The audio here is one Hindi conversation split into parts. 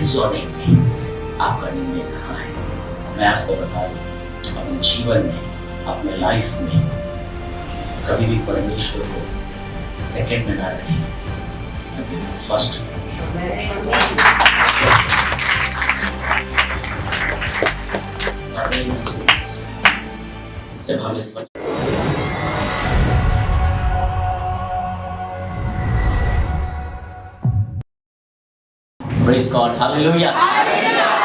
जोनिंग में आपका निर्णय कहाँ है? मैं आपको बता दूं, अपने जीवन में, अपने लाइफ में कभी भी परमेश्वर को सेकंड में ना रखें, लेकिन फर्स्ट में जब हम इस Praise God, hallelujah,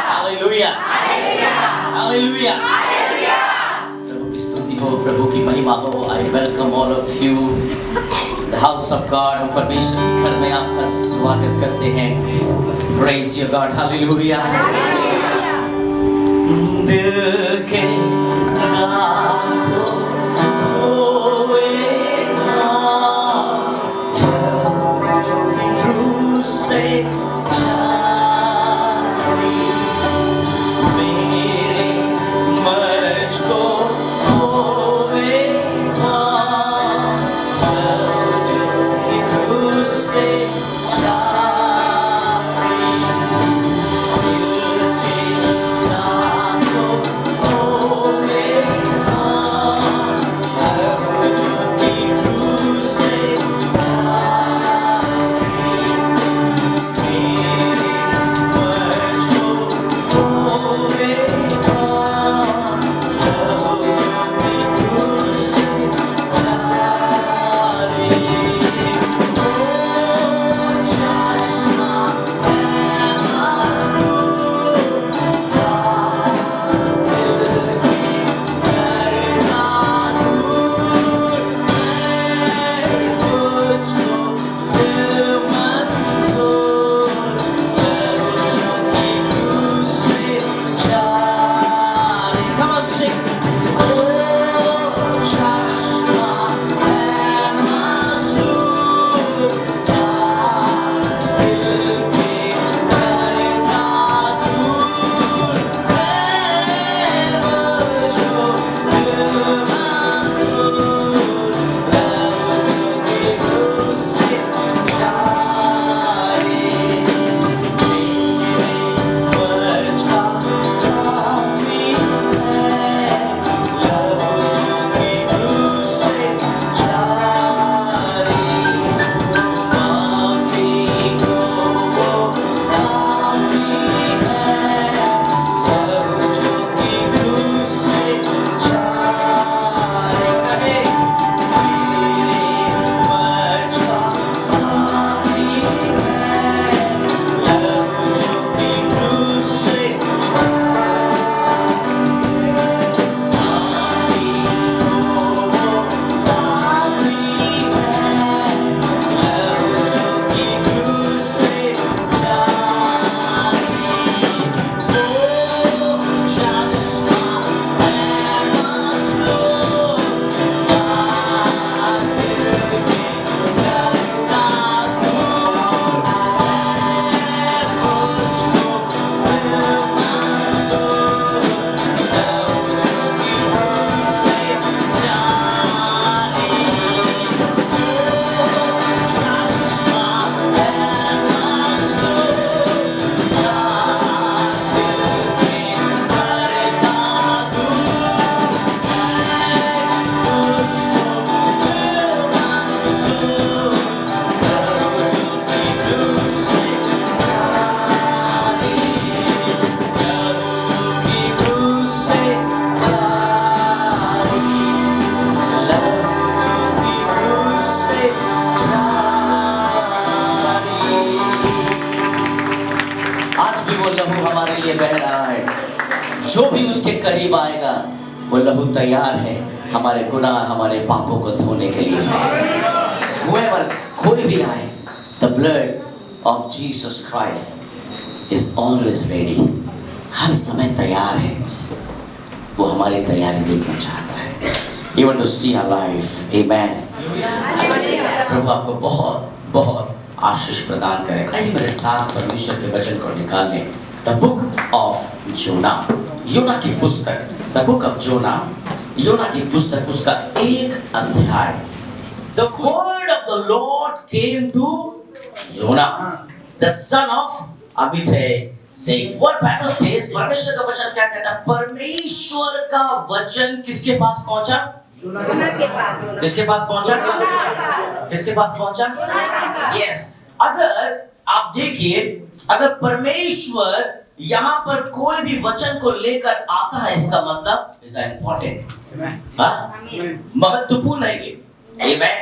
hallelujah, hallelujah, प्रभु की स्तुति हो, प्रभु की महिमा हो। I welcome all of you the house of God। हम परमेश्वर के घर में आपका स्वागत करते हैं। Praise your God, hallelujah, दिल के दागों धोएगा, जो कि क्रूस से जो भी उसके करीब आएगा वो लहू तैयार है हमारे गुनाह हमारे पापों को धोने के लिए। Whoever, कोई भी आए, the blood of Jesus Christ is always ready, हर समय तैयार है। वो हमारी तैयारी देखना चाहता है। He want to see our life, amen। प्रभु आपको बहुत बहुत आशीष प्रदान करे। आइए मेरे साथ परमेश्वर के वचन को निकालने। The book of Jonah, योना की पुस्तक, The book of Jonah, योना की पुस्तक उसका एक अध्याय। The word of the Lord came to Jonah, the son of Amittai, saying what Bible says, परमेश्वर का वचन क्या कहता है? परमेश्वर का वचन किसके पास पहुंचा? योना के पास। किसके पास पहुंचा? किसके पास पहुंचा? यस। अगर आप देखिए, अगर परमेश्वर यहाँ पर कोई भी वचन को लेकर आता है, इसका मतलब इज इम्पोर्टेंट, महत्वपूर्ण है ये। आमेन।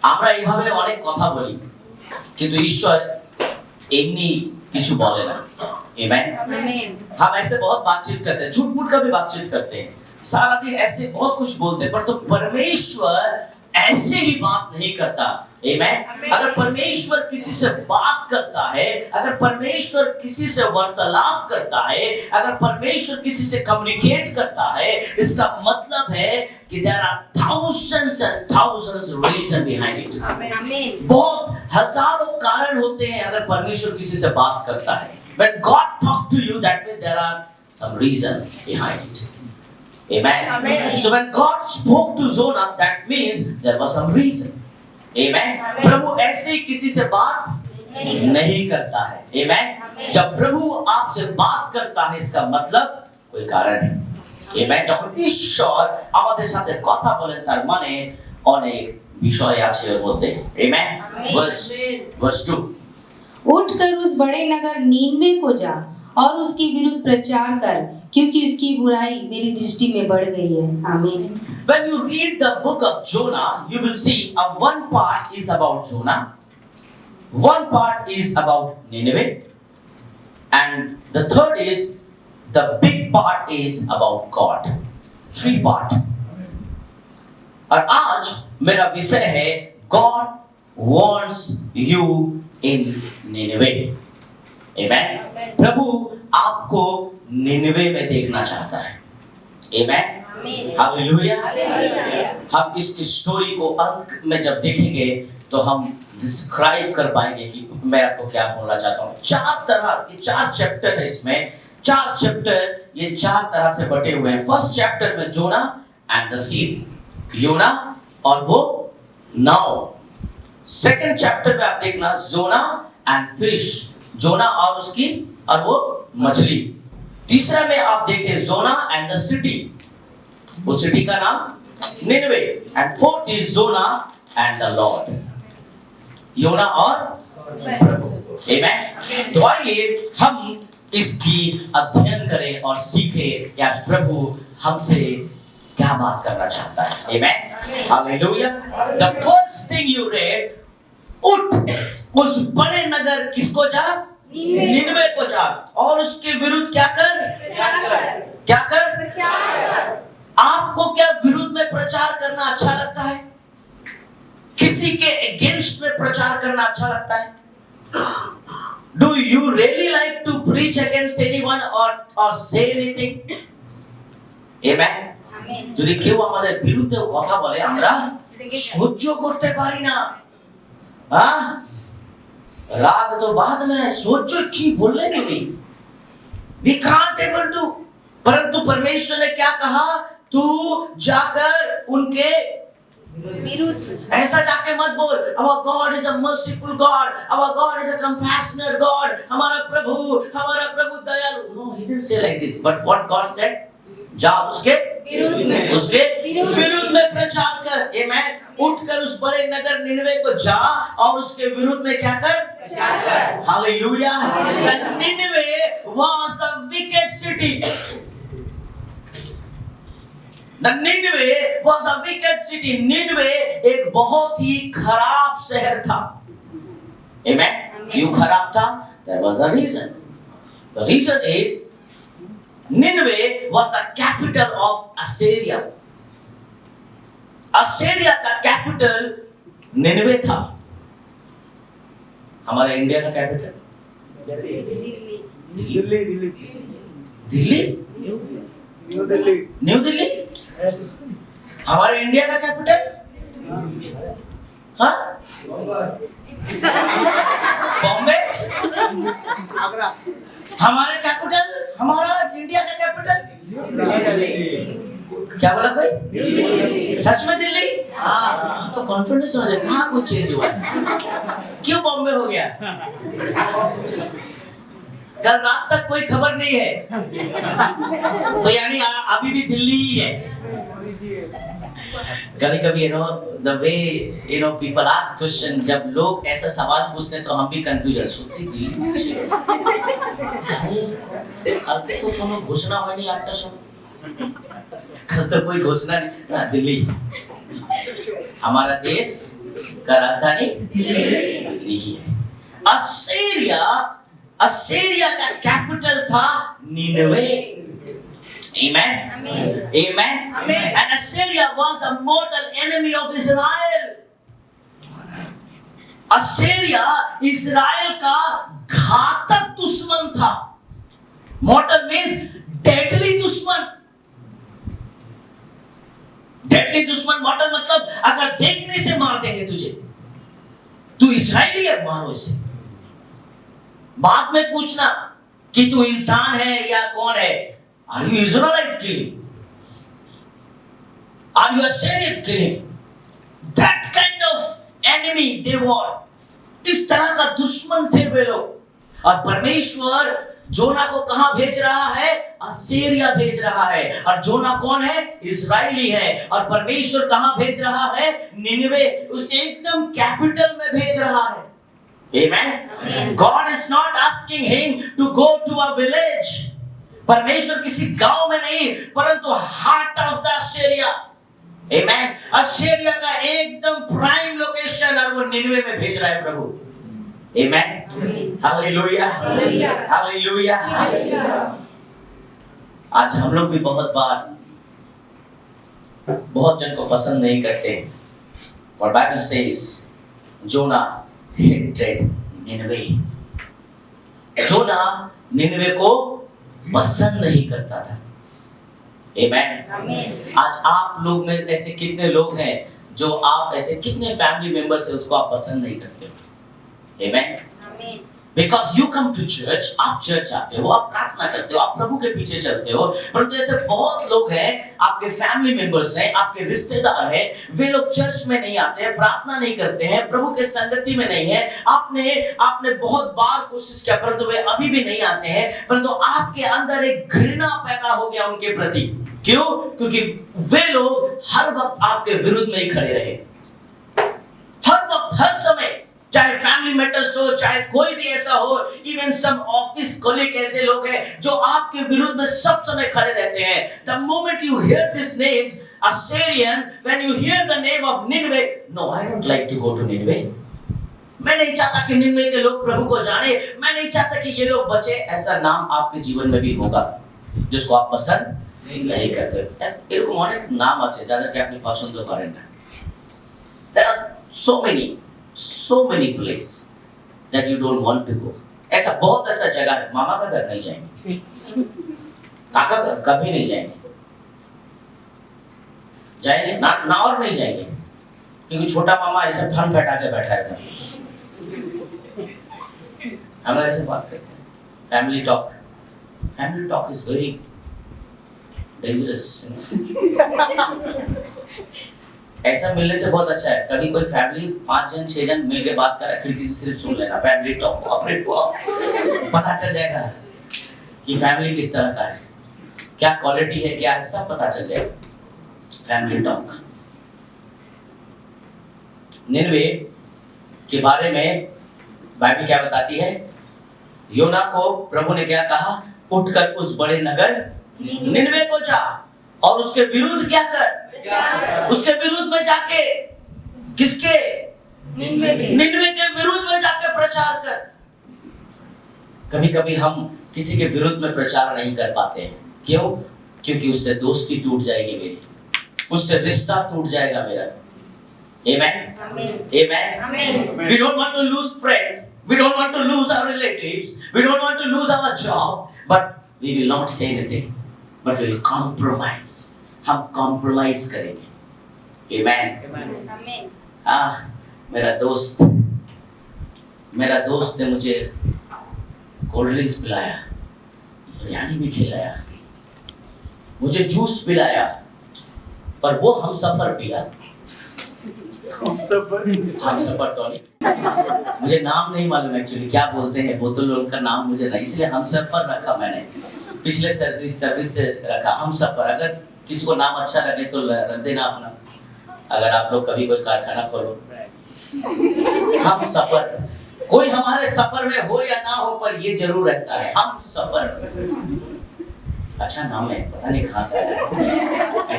আমরা এইভাবে অনেক কথা বলি, কিন্তু ঈশ্বর এমনি কিছু বলে না। आमेन। हम ऐसे बहुत बातचीत करते हैं, झूठ मूठ का भी बातचीत करते हैं, सारा दिन ऐसे बहुत कुछ बोलते हैं, पर तो परमेश्वर ऐसे ही बात नहीं करता। आमेन। अगर परमेश्वर किसी से बात करता है, अगर परमेश्वर किसी से वार्तालाप करता है, अगर परमेश्वर किसी से कम्युनिकेट करता है, इसका मतलब है कि there are thousands and thousands reason behind it। आमेन। बहुत हजारों कारण होते हैं अगर परमेश्वर किसी से बात करता है। When God talk to you, that means there are some reason behind it। Amen। So when God spoke to Jonah, that means there was some reason। Amen। प्रभु ऐसे किसी से बात नहीं करता है। Amen। जब प्रभु आपसे बात करता है, इसका मतलब कोई कारण है। Amen। যখন ঈশ্বর আমাদের সাথে কথা বলেন, তার মানে অনেক বিষয় আছে এর মধ্যে। Amen। Verse 2। उठकर उस बड़े नगर नीनवे को जा और उसके विरुद्ध प्रचार कर, क्योंकि उसकी बुराई मेरी दृष्टि में बढ़ गई है। आमीन। When you read the book of Jonah, you will see one part is about Jonah, one part is about Nineveh, and the third is the big part is about God। Three part। और आज मेरा विषय है God wants you in Nineveh। Amen। प्रभु आपको निनवे में देखना चाहता है। Amen। हालेलुया। हम इस स्टोरी को अंत में जब देखेंगे तो हम डिस्क्राइब कर पाएंगे कि मैं आपको क्या बोलना चाहता हूँ। ये चार चैप्टर है, इसमें चार चैप्टर ये चार तरह से बटे हुए हैं। फर्स्ट चैप्टर में जोना एंड द सीड, योना और वो नाव। सेकंड चैप्टर में आप देखना जोना एंड फिश, जोना और उसकी और वो मछली। तीसरा में आप देखें जोना एंड द सिटी, वो सिटी का नाम Nineveh. And fourth is Jonah and the Lord, योना और प्रभु। आमेन। तो आइए हम इसकी अध्ययन करें और सीखें कि आज प्रभु हमसे क्या बात करना चाहता है। Amen. Hallelujah. The first thing you read, उठ उस बड़े नगर किसको जा? निनवे को जा और उसके विरुद्ध क्या कर? क्या कर? आपको क्या विरुद्ध में प्रचार करना अच्छा लगता है? किसी के अगेंस्ट में प्रचार करना अच्छा लगता है? Do you really like to preach against anyone or say anything? Amen. যদি কেউ আমাদের বিরুদ্ধে কথা বলে আমরা সহ্য করতে পারি না। राग तो बाद में, सोचो की बोलने के भी we can't able to। परंतु परमेश्वर ने क्या कहा? तू जाकर उनके विरुद्ध ऐसा जाके मत बोल। Our God is a merciful God, our God is a compassionate God, हमारा प्रभु दयालु। No, he didn't say like this, but what God said, जा उसके विरुद्ध में प्रचार कर। आमेन। उठकर उस बड़े नगर निनवे को जा और उसके विरुद्ध में क्या कर? प्रचार कर। Hallelujah. The Nineveh was a wicked city। The Nineveh was a wicked city। Nineveh एक बहुत ही खराब शहर था। आमेन। क्यों खराब था? There was a reason। The reason is Nineveh was the capital of Assyria। Assyria का कैपिटल निनवे था। हमारे इंडिया का कैपिटल न्यू दिल्ली। हमारे इंडिया का कैपिटल बॉम्बे। हमारे कैपिटल, हमारा इंडिया का कैपिटल क्या बोला कोई? सच में दिल्ली? तो कॉन्फिडेंस हो जाए। कहाँ कुछ चेंज हुआ? क्यों बॉम्बे हो गया? कल रात तक कोई खबर नहीं है, तो यानी अभी भी दिल्ली ही है। कभी कभी the way people ask question, जब लोग ऐसा सवाल पूछते हैं तो हम भी कंफ्यूजन सोचते कल के तो कोनो घोषणा हो नहीं आता सो, कल तो कोई घोषणा नहीं। दिल्ली हमारा देश का राजधानी दिल्ली है। असीरिया का कैपिटल था Nineveh. Amen. Amen. And Assyria was the mortal enemy of Israel. Assyria इस्राएल का घातक दुश्मन था। Mortal means deadly दुश्मन। Deadly दुश्मन, mortal मतलब अगर देखने से मार देंगे तुझे, तू इस्राएली है, मारो इसे। बाद में पूछना कि तू इंसान है या कौन है। Are you Israelite? Kill him. Are you Assyrian? Kill him. That kind of enemy they were. इस तरह का दुश्मन थे वे लोग। और परमेश्वर जोना को कहां भेज रहा है? असीरिया भेज रहा है। और जोना कौन है? इस्राएली है। और परमेश्वर कहां भेज रहा है? निनवे, उस एकदम कैपिटल में भेज रहा है। Amen. God is not asking him to go to a village. परमेश्वर किसी गांव में नहीं, परंतु heart of the Assyria. Amen. Assyria का एकदम प्राइम लोकेशन, और वो निनवे में भेज रहा है प्रभु। आमेन। Hallelujah, hallelujah. आज हम लोग भी बहुत बार बहुत जन को पसंद नहीं करते, और बाइबल सेज जोना hated निनवे। जोना निनवे को पसंद नहीं करता था। आमेन। आज आप लोग में ऐसे कितने लोग हैं जो आप ऐसे कितने फैमिली मेंबर्स हैं उसको आप पसंद नहीं करते। आमेन। Because you come to church, आप चर्च आते हो, आप प्रार्थना करते हो, आप प्रभु के पीछे चलते हो, परंतु ऐसे बहुत लोग हैं, आपके फैमिली मेंबर्स हैं, आपके रिश्तेदार हैं, वे लोग चर्च में नहीं आते हैं, प्रार्थना नहीं करते हैं, प्रभु के संगति में नहीं है। आपने बहुत बार कोशिश किया, परंतु वे अभी भी नहीं आते हैं, परंतु आपके अंदर एक घृणा पैदा हो गया उनके प्रति। क्यों? क्योंकि वे लोग हर वक्त आपके विरुद्ध में ही खड़े रहे, हर वक्त, हर समय, चाहे फैमिली मैटर्स हो, चाहे कोई भी ऐसा हो, इवन सम ऑफिस कलीग ऐसे लोग हैं जो आपके विरुद्ध में सब समय खड़े रहते हैं। The moment you hear this name, Assyrian, when you hear the name of Nineveh, no, I don't like to go to Nineveh. मैं नहीं चाहता कि निनवे के लोग प्रभु को जाने, मैं नहीं चाहता कि ये लोग बचे। ऐसा नाम आपके जीवन में भी होगा जिसको आप पसंद नहीं करते। এরকম অনেক নাম আছে যাদেরকে আপনি পছন্দ করেন না। There are so many places that you don't want to go. ऐसा बहुत ऐसा जगह है, मामा का घर नहीं जाएंगे, काका का कभी नहीं जाएंगे ना और नहीं जाएंगे, क्योंकि छोटा मामा ऐसे फन फटा के बैठा है। हम लोग ऐसे बात करते हैं, family talk is very dangerous. ऐसा मिलने से बहुत अच्छा है। कभी कोई फैमिली 5 जन 6 जन मिलके बात कर रहा है, खिड़की से सिर्फ सुन लेना फैमिली टॉक को, अपने को पता चल जाएगा कि फैमिली किस तरह का है, क्या क्वालिटी है, क्या है, सब पता चल जाएगा। Family talk. निनवे के बारे में बाइबल क्या बताती है? योना को प्रभु ने क्या कहा? उठकर उस बड़े नगर निनवे को जा और उसके विरुद्ध क्या कर? उसके विरुद्ध में जाके, किसके? निनवे के विरुद्ध में जाके प्रचार कर। कभी-कभी हम किसी के विरुद्ध में प्रचार नहीं कर पाते हैं। क्यों? क्योंकि उससे दोस्ती टूट जाएगी मेरी, उससे रिश्ता टूट जाएगा मेरा। Amen. Amen. We don't want to lose friend, we don't want to lose our relatives, we don't want to lose our job, but we will not say anything, but we will compromise. हम कॉम्प्रोमाइज करेंगे। Amen. मेरा दोस्त ने मुझे कोल्ड ड्रिंक्स पिलाया, बिरयानी भी खिलाया, मुझे जूस पिलाया, पर वो हम सफर पिया। हम सफर टॉली। मुझे नाम नहीं मालूम एक्चुअली क्या बोलते हैं, वो तो लोग का नाम मुझे नहीं, इसलिए हम सफर रखा मैंने, पिछले सर्विस से रखा हम सफर। अगर किसी को नाम अच्छा लगे तो रख देना अपना, अगर आप लोग कभी कोई कारखाना खोलो। हम सफर, कोई हमारे सफर में हो या ना हो पर ये जरूर रहता है हम सफर। अच्छा नाम है, पता नहीं कहाँ से आया। I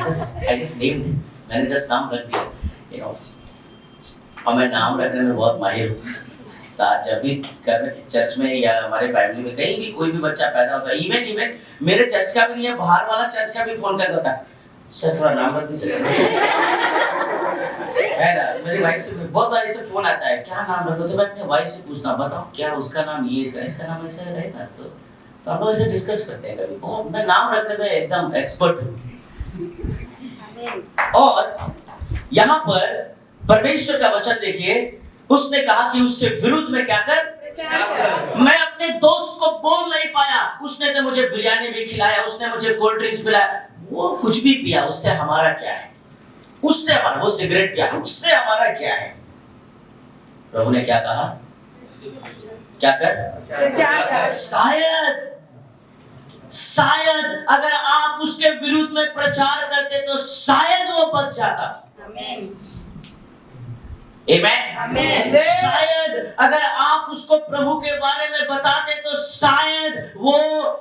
just named it. मैंने जस्ट नाम रख दिया, you know. और मैं नाम रखने में बहुत माहिर हूँ। जब भी चर्च में या हमारे फैमिली में कहीं भी कोई भी बच्चा पैदा होता है, इवन मेरे चर्च का भी नहीं है, बाहर वाला चर्च का भी फोन करके होता है, सर थोड़ा नाम रख दीजिए। है ना, मेरी वाइफ से बहुत बार ऐसे फोन आता है, क्या नाम रखो, तो मैं अपनी वाइफ से पूछता हूँ, बताओ क्या उसका नाम ये, इसका नाम ऐसा रहेगा, तो हम लोग ऐसे डिस्कस करते हैं कभी। बहुत मैं नाम रखने में एकदम एक्सपर्ट हूँ। और यहाँ पर परमेश्वर का वचन देखिए, उसने कहा कि उसके विरुद्ध में क्या कर। मैं अपने दोस्त को बोल नहीं पाया, उसने तो मुझे बिरयानी भी खिलाया, उसने मुझे कोल्ड ड्रिंक्स पिलाया, वो कुछ भी पिया, उससे हमारा क्या है, उससे हमारा, वो सिगरेट पिया, उससे हमारा क्या है। प्रभु ने क्या कहा, क्या कर, शायद अगर आप उसके विरुद्ध में प्रचार करते तो शायद वो बच जाता। आमेन। शायद अगर आप उसको प्रभु के बारे में बताते तो शायद वो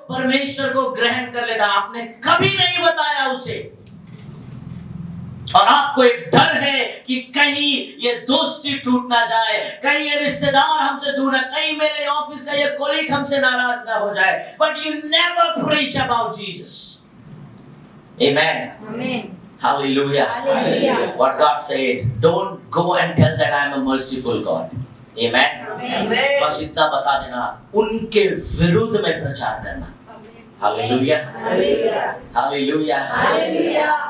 परमेश्वर को ग्रहण कर लेता। आपने कभी नहीं बताया उसे, और आपको एक डर है कि कहीं ये दोस्ती टूट ना जाए, कहीं ये रिश्तेदार हमसे दूर ना, कहीं मेरे ऑफिस का ये कोलीग हमसे नाराज ना हो जाए। But you never preach about Jesus. Amen. Hallelujah. Hallelujah. What God said, don't go and tell that I am a merciful God. Amen. Amen. बस इतना बता देना, उनके विरुद्ध में प्रचार करना। Hallelujah. Hallelujah. Hallelujah. Hallelujah.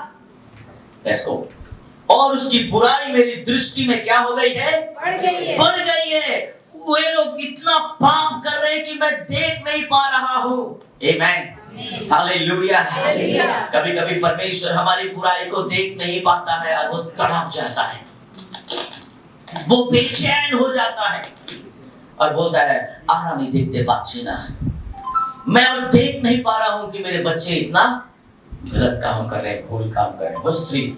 Let's go. और उसकी बुराई मेरी दृष्टि में क्या हो गई है, बढ़ गई है। वे लोग इतना पाप कर रहे हैं कि मैं देख नहीं पा रहा हूँ। Amen. हालेलुया। कभी कभी परमेश्वर हमारी बुराई को देख नहीं पाता है और वो तड़प जाता है, वो बेचैन हो जाता है और बोलता है, आराम ही देखते बादशाह, मैं और देख नहीं पा रहा हूं कि मेरे बच्चे इतना गलत काम कर रहे हैं, भूल काम कर रहे हैं। Verse 3,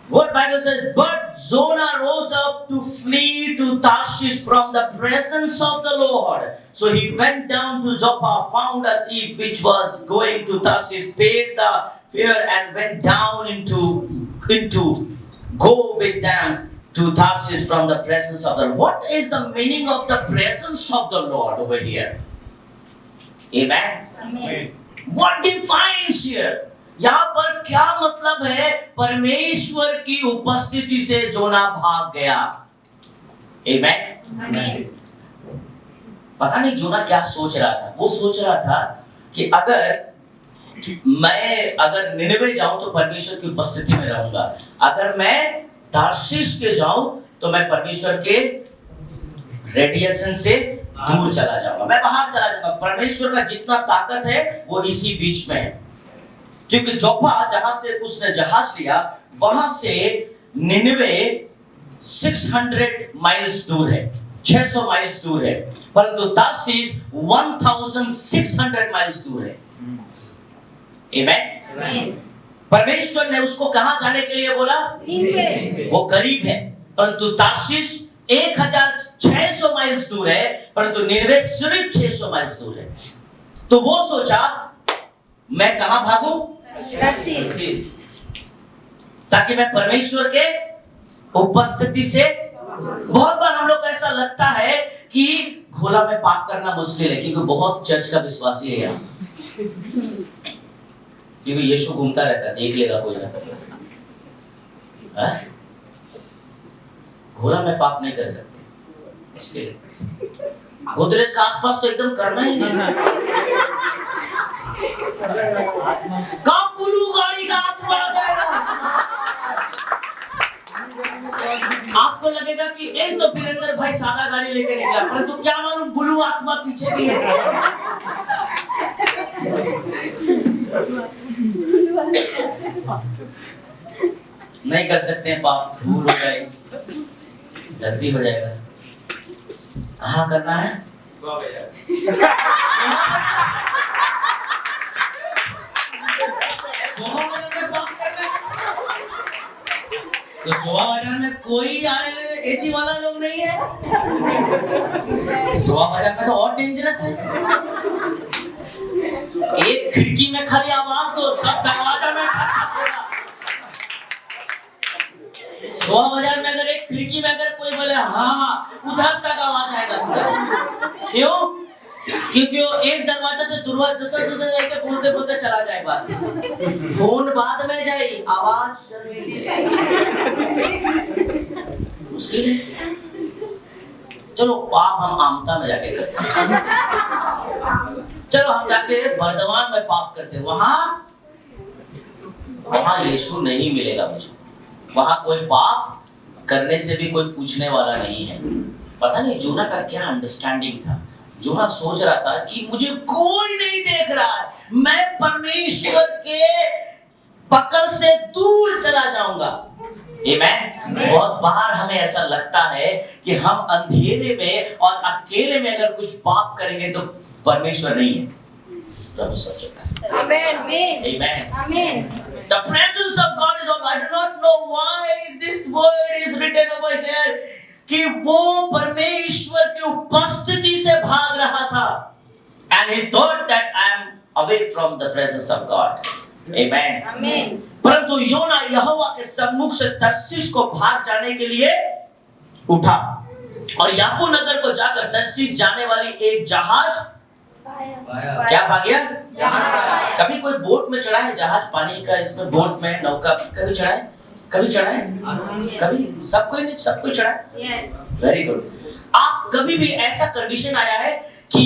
what Bible says, but Jonah rose up to flee to Tarshish from the presence of the Lord. So he went down to Joppa, found a ship which was going to Tarshish, paid the fare and went down into go with them to Tarshish from the presence of the Lord. What is the meaning of the presence of the Lord over here? Amen. Amen. What defines here? यहाँ पर क्या मतलब है, परमेश्वर की उपस्थिति से जोना भाग गया। आमेन। पता नहीं जोना क्या सोच रहा था, वो सोच रहा था कि अगर निनवे जाऊं तो परमेश्वर की उपस्थिति में रहूंगा, अगर मैं तार्शीश के जाऊं तो मैं परमेश्वर के रेडिएशन से दूर चला जाऊंगा, मैं बाहर चला जाऊंगा। परमेश्वर का जितना ताकत है वो इसी बीच में है, क्योंकि जोपा जहां से उसने जहाज लिया वहां से निनवे 600 माइल्स दूर है, 600 माइल्स दूर है, परंतु तार्शीश 1600 माइल्स दूर है। आमेन। परमेश्वर ने उसको कहां जाने के लिए बोला, वो करीब है, परंतु तार्शीश 1600 माइल्स दूर है, परंतु निनवे सिर्फ 600 माइल्स दूर है। तो वो सोचा मैं कहां भागूं, ताकि मैं परमेश्वर के उपस्थिति से। बहुत बार हम लोग को ऐसा लगता है कि घोला में पाप करना मुश्किल है, क्योंकि बहुत चर्च का विश्वासी है यहाँ, क्योंकि यीशु घूमता रहता है, देख लेगा कोई ना कोई। घोला में पाप नहीं कर सकते, मुश्किल है। गोदरेज के आसपास तो एकदम करना ही नहीं। कब ब्लू गाड़ी का आत्मा आ जाएगा, आपको लगेगा कि एक तो वीरेंद्र भाई सादा गाड़ी लेके निकला, परंतु क्या मालूम ब्लू आत्मा पीछे भी है। नहीं कर सकते हैं पाप, भूल हो गए। जल्दी हो जाएगा। कहाँ करना है? सोहा बाजार में पाप करना है। तो सोहा बाजार में कोई आने एची वाला लोग नहीं है। सोहा बाजार में तो और डेंजरस है। एक खिड़की में खाली आवाज दो, सब दरवाजा में सोहा बाजार में अगर एक खिड़की में अगर कोई बोले हाँ, उधर तक आवाज आएगा। क्यों? क्योंकि वो एक दरवाजा से दूसरा ऐसे बोलते बोलते चला जाएगा। फोन बाद में जाए, आवाज मुश्किल है। चलो पाप हम आमता में जाके करते हैं। चलो हम जाके बर्दवान में पाप करते हैं। वहां यीशु नहीं मिलेगा मुझे। वहां कोई पाप करने से भी कोई पूछने वाला नहीं है। पता नहीं जोना का क्या अंडरस्टैंडिंग था। जोना सोच रहा था कि मुझे कोई नहीं देख रहा है, मैं परमेश्वर के पकड़ से दूर चला जाऊंगा। आमीन। बहुत बार हमें ऐसा लगता है कि हम अंधेरे में और अकेले में अगर कुछ पाप करेंगे तो परमेश्वर नहीं है। प्रभु सच है। Amen. Amen. Amen. The presence of God is on. I do not know why this word is written over here. कि वो परमेश्वर की उपस्थिति से भाग रहा था। And he thought that I am away from the presence of God. Amen. Amen. परंतु योना यहोवा के सम्मुख से तर्शीश को भाग जाने के लिए उठा और याकूब नगर को जाकर तर्शीश जाने वाली एक जहाज क्या पा गया? कभी कोई बोट में चढ़ा है? जहाज पानी का, इसमें बोट में नौका कभी चढ़ा है? कभी चढ़ा है? कभी सब कोई नहीं, सब कोई चढ़ा है। Yes. Very good. आप कभी भी ऐसा कंडीशन आया है कि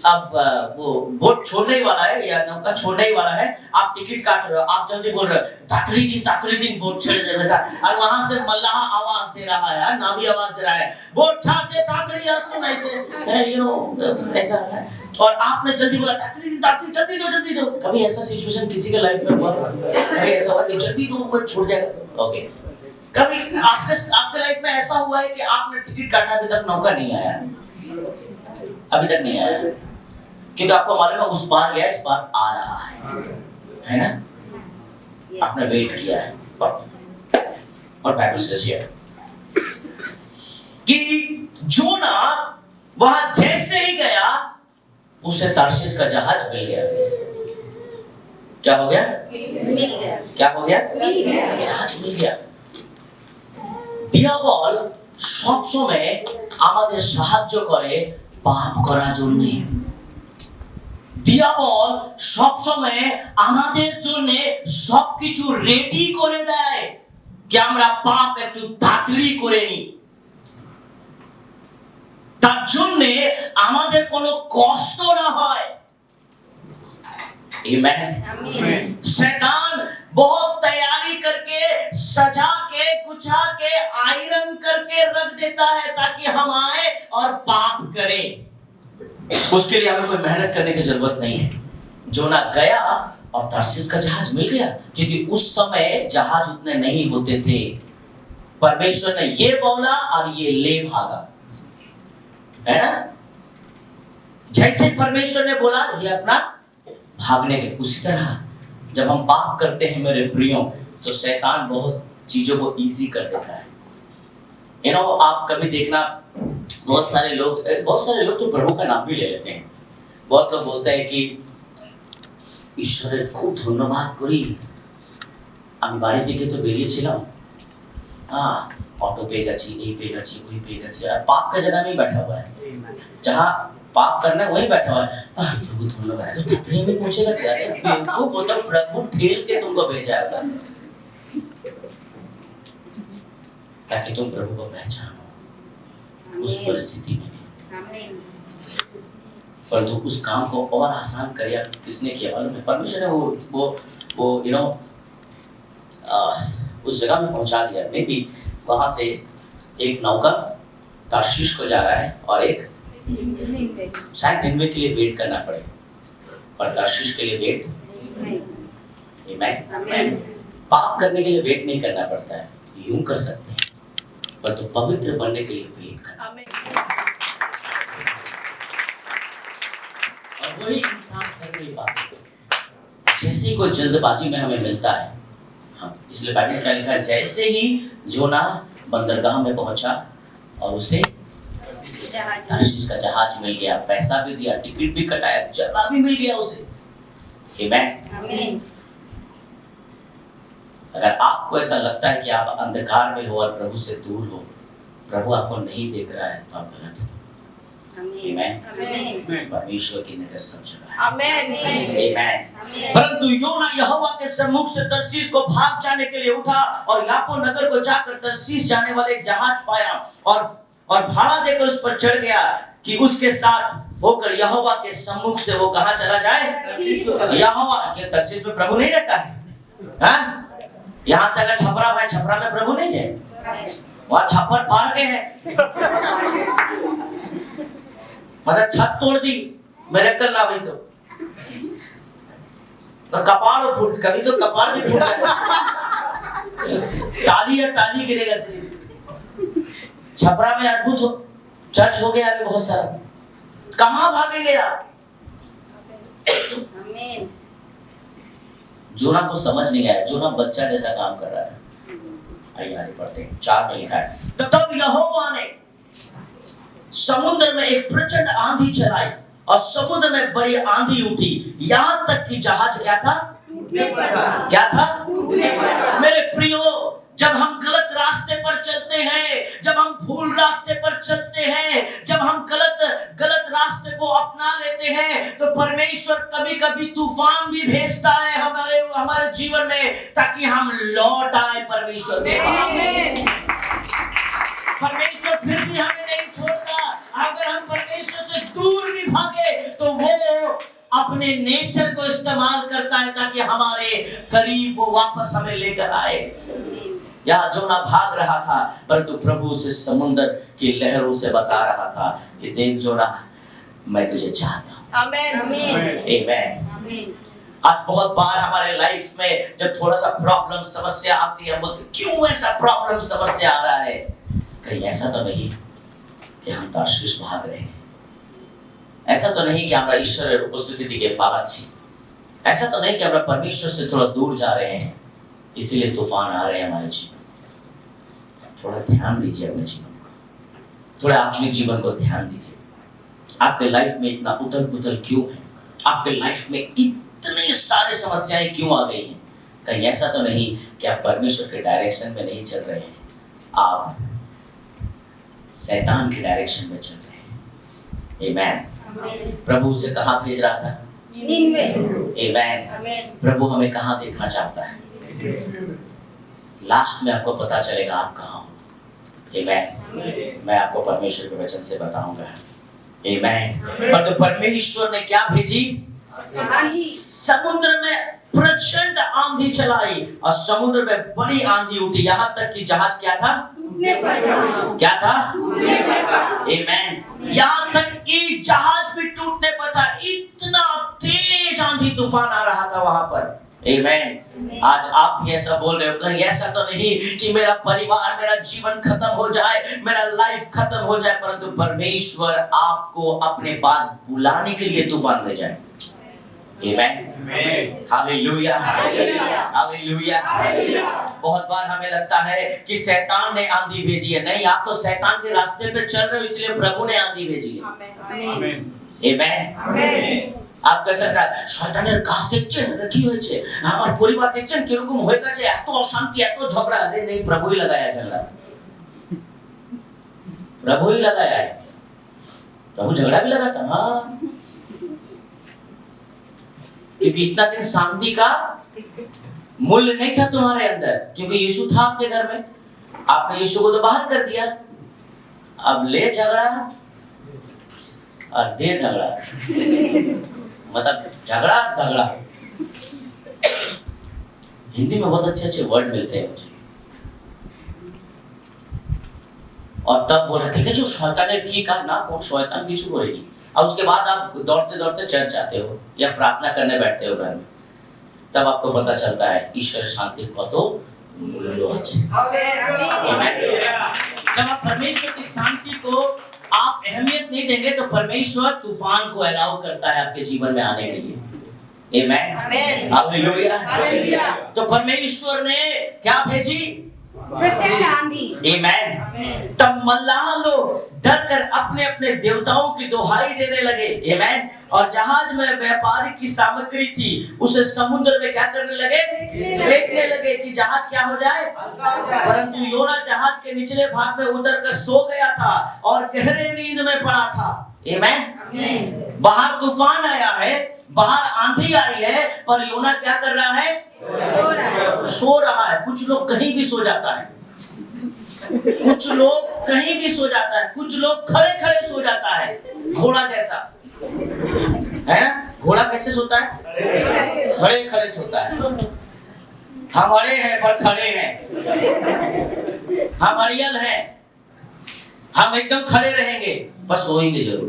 अब वो बोट छोड़ने ही वाला है या नौका छोड़ने ही वाला है, आप टिकट काट रहे हो, आप जल्दी बोल रहे हो तातरी दिन बोट छोड़ देना था, और वहां से मल्लाह आवाज दे रहा है, नावी आवाज दे रहा है, बोट छाते तातरी सुन ऐसे, यू नो ऐसा है, और आपने जल्दी बोला तातरी जल्दी दो। कभी ऐसा सिचुएशन किसी के लाइफ में हुआ? कभी ऐसा हुआ कि जल्दी दो बोट छूट जाएगा? ओके। कभी आपके लाइफ में ऐसा हुआ है कि आपने टिकट काटा, अभी तक नौका नहीं आया? अभी तक नहीं आया क्योंकि आपको मालूम है उस बार गया, इस बार आ रहा है ना? आपने वेट किया है। और बाइबल सेज कि जोना वहां जैसे ही गया उसे तार्शीश का जहाज मिल गया। क्या हो गया? मिल गया। क्या हो गया? मिल गया। जहाज मिल गया। দিয়াবল সব সময় আমাদের সাহায্য করে পাপ করার জন্য। দিয়াবল সব সময় আমাদের জন্য সবকিছু রেডি করে দেয় कि আমরা পাপ একটু তাড়াতাড়ি করে নি, তার জন্য আমাদের কোনো কষ্ট না হয়। आमीन। शैतान बहुत तैयारी करके सजा के गुछा के आयरन करके रख देता है ताकि हम आए और पाप करें। उसके लिए हमें कोई मेहनत करने की जरूरत नहीं है। जोना गया और तार्शीश का जहाज मिल गया क्योंकि उस समय जहाज उतने नहीं होते थे। परमेश्वर ने ये बोला और ये ले भागा, है ना? जैसे परमेश्वर ने बोला ये अपना भागने के। उसी तरह जब हम पाप करते हैं मेरे प्रियो तो शैतान बहुत चीजों को इजी कर देता है। यू नो आप कभी देखना बहुत सारे लोग तो प्रभु का नाम भी ले लेते हैं। बहुत लोग बोलते हैं कि ईश्वरेर खूब धन्यवाद करी আমি বাড়ি থেকে তো বেরিয়েছিলাম, ऑटो पे गई, यही पे गई, वही पे गई, और पाप का जगह में बैठा हुआ है। जहाँ पाप करना है वहीं बैठा हुआ है। प्रभु धन्यवाद। तो तकलीफ में पूछेगा क्या? बेवकूफ हो तो प्रभु ठेल के तुमको भेजाएगा ताकि तुम प्रभु को पहचानो उस परिस्थिति में। परंतु उस काम को और आसान किया किसने किया मालूम है? परमेश्वर ने वो यू नो उस जगह में पहुंचा दिया। मे बी वहां से एक नौका तार्शीश को जा रहा है और एक शायद निन्वे के लिए वेट करना पड़े, पर तार्शीश के लिए वेट आमीन। पाप करने के लिए वेट नहीं करना पड़ता है, यूं कर सकते हैं परंतु पवित्र बनने के लिए प्रेम करना। और वही इंसान कर नहीं पाता। जैसे ही कोई जल्दबाजी में हमें मिलता है, हम इसलिए बाइबल में लिखा है, जैसे ही जोना बंदरगाह में पहुंचा और उसे तर्शीश का जहाज मिल गया, पैसा भी दिया, टिकट भी कटाया, जगह भी मिल गया उसे। आमीन। अगर आपको ऐसा लगता है कि आप अंधकार में हो और प्रभु से दूर हो, प्रभु आपको नहीं देख रहा है, तो आप गलत हो। आमीन। परमेश्वर की नजर सब जगह है। आमीन। परंतु योना यहोवा के सम्मुख से तर्शीश को भाग जाने के लिए उठा और याफो नगर को जाकर तर्शीश जाने वाले एक जहाज पाया और भाड़ा देकर उस पर चढ़ गया कि उसके साथ होकर यहोवा के सम्मुख से वो कहां चला जाए। यहोवा के तर्शीश में प्रभु नहीं रहता है। हाँ? यहाँ से अगर छपरा भाई, छपरा में प्रभु नहीं है, वहां छप्पर फाड़ गए हैं, मतलब छत तोड़ दी, मिरेकल ना हुई तो कपार फूट, कभी तो कपार भी फूट टाली या टाली गिरेगा सिर्फ। छपरा में अद्भुत हो, चर्च हो गया अभी बहुत सारा, कहां भागे गया। आमीन। जोना को समझ नहीं आया, जोना बच्चा जैसा काम कर रहा था। आइए आगे पढ़ते हैं। 4 में लिखा है, तब यहोवा ने समुद्र में एक प्रचंड आंधी चलाई और समुद्र में बड़ी आंधी उठी, यहां तक कि जहाज क्या था, क्या था, मेरे प्रियो, जब हम गलत रास्ते पर चलते हैं, जब हम भूल रास्ते पर चलते हैं, जब हम गलत रास्ते को अपना लेते हैं, तो परमेश्वर कभी कभी तूफान भी भेजता है हमारे जीवन में, ताकि हम लौट आए परमेश्वर के पास। परमेश्वर फिर भी हमें नहीं छोड़ता। अगर हम परमेश्वर से दूर भी भागे तो वो अपने नेचर को इस्तेमाल करता है ताकि हमारे करीब वो वापस हमें लेकर आए। यहाँ जोना भाग रहा था, परंतु प्रभु उसे समुद्र की लहरों से बता रहा था कि देख जोना, मैं तुझे चाहता हूँ। आमीन। आज बहुत बार हमारे लाइफ में जब थोड़ा सा प्रॉब्लम समस्या आती है, हम बोलते क्यों ऐसा प्रॉब्लम समस्या आ रहा है। कहीं ऐसा तो नहीं कि हम तर्शीश भाग रहे हैं, ऐसा तो नहीं कि हमारा ईश्वर उपस्थिति के पालाची, ऐसा तो नहीं कि हम परमेश्वर से थोड़ा दूर जा रहे हैं इसीलिए तूफान आ रहे हैं हमारे जीवन। थोड़ा ध्यान दीजिए अपने जीवन को, थोड़ा अपने जीवन को ध्यान दीजिए। आपके लाइफ में इतना उथल पुथल क्यों है, आपके लाइफ में इतने सारे समस्याएं क्यों आ गई हैं। कहीं ऐसा तो नहीं कि आप परमेश्वर के डायरेक्शन में नहीं चल रहे हैं, आप शैतान के डायरेक्शन में चल रहे हैं। आमीन। प्रभु उसे कहां भेज रहा था, आमीन। प्रभु हमें कहां देखना चाहता है, लास्ट में आपको पता चलेगा आप कहां हो। आमीन। मैं आपको परमेश्वर के वचन से बताऊंगा। आमीन। पर तो परमेश्वर ने क्या भेजी, समुद्र में प्रचंड आंधी चलाई और समुद्र में बड़ी आंधी उठी, यहाँ तक कि जहाज क्या था, क्या था, आमीन। यहाँ तक कि जहाज भी टूटने पर था। इतना तेज आंधी तूफान आ रहा था वहां पर। आमीन। आज आप भी ऐसा बोल रहे हो, कहीं ऐसा तो नहीं कि मेरा परिवार, मेरा जीवन खत्म हो जाए, मेरा लाइफ खत्म हो जाए, परंतु परमेश्वर आपको अपने पास बुलाने के लिए तूफान भेजा है। आमीन। Hallelujah, hallelujah. बहुत बार हमें लगता है कि शैतान ने आंधी भेजी है। नहीं, आप तो शैतान के रास्ते पे चल रहे हो, इसलिए प्रभु ने आंधी भेजी है। आमीन। आप कह सकता है শয়তানের কাছ থেকে রাখি হয়েছে, আমার পরিবার দেখছেন কিরকম হয়ে গেছে, এত অশান্তি, এত ঝগড়া। अरे नहीं, प्रभु ही लगाया झगड़ा, प्रभु ही लगाया है। प्रभु झगड़ा भी लगाता, हाँ, क्योंकि इतना दिन शांति का मूल्य नहीं था तुम्हारे अंदर, क्योंकि यीशु था आपके घर में। आपने यीशु को तो बाहर कर दिया, अब ले झगड़ा और दे झगड़ा, मतलब झगड़ा झगड़ा। हिंदी में बहुत अच्छे अच्छे वर्ड मिलते हैं मुझे। और तब बोले थे कि जो शैतान की का ना, कौन शैतान কিছু করেনি। और उसके बाद आप दौड़ते दौड़ते चर्च आते हो या प्रार्थना करने बैठते हो घर में, तब आपको पता चलता है ईश्वर शांति कत मूल्य আছে। आमीन। जब आप परमेश्वर की शांति को आप अहमियत नहीं देंगे तो परमेश्वर तूफान को अलाउ करता है आपके जीवन में आने के लिए। आमेन, हालेलुया। तो परमेश्वर ने क्या भेजी? प्रचंड आंधी। आमेन। तब मल्लाह लोग डर कर अपने अपने देवताओं की दुहाई देने लगे। आमेन। और जहाज में व्यापारी की सामग्री थी उसे समुद्र में क्या करने लगे? फेंकने लगे कि जहाज क्या हो जाए। परंतु योना जहाज के निचले भाग में उतर कर सो गया था और गहरे नींद में पड़ा था। आमेन। बाहर तूफान आया है, बाहर आंधी आई है, पर योना क्या कर रहा है? सो रहा है। कुछ लोग कहीं भी सो जाता है, कुछ लोग कहीं भी सो जाता है, कुछ लोग खड़े खड़े सो जाता है, घोड़ा जैसा, है ना? घोड़ा कैसे सोता है? खड़े खड़े सोता है। हम अड़े हैं पर खड़े हैं, हम अड़ियल हैं, हम एकदम खड़े रहेंगे पर सोएंगे जरूर।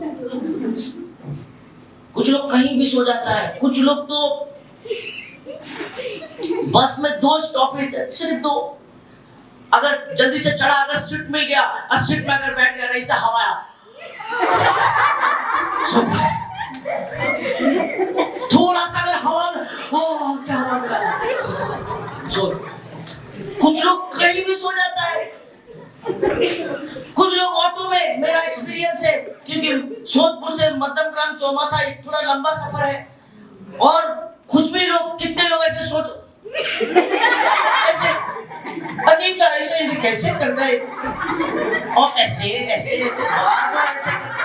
कुछ लोग कहीं भी सो जाता है, कुछ लोग तो बस में 2 स्टॉप है, सिर्फ 2, अगर जल्दी से चढ़ा, अगर सीट मिल गया और सीट में अगर बैठ गया, ऐसा हवा थोड़ा सा अगर हवा में क्या हवा मिला सो। कुछ लोग कहीं भी सो जाता है, कुछ लोग ऑटो में, मेरा एक्सपीरियंस है क्योंकि सोदपुर से मध्यमग्राम चौमाथा थोड़ा लंबा सफर है, और कुछ भी लोग, कितने लोग ऐसे ऐसे अजीब सा ऐसे कैसे करता है, और ऐसे ऐसे ऐसे बार-बार ऐसे करता है।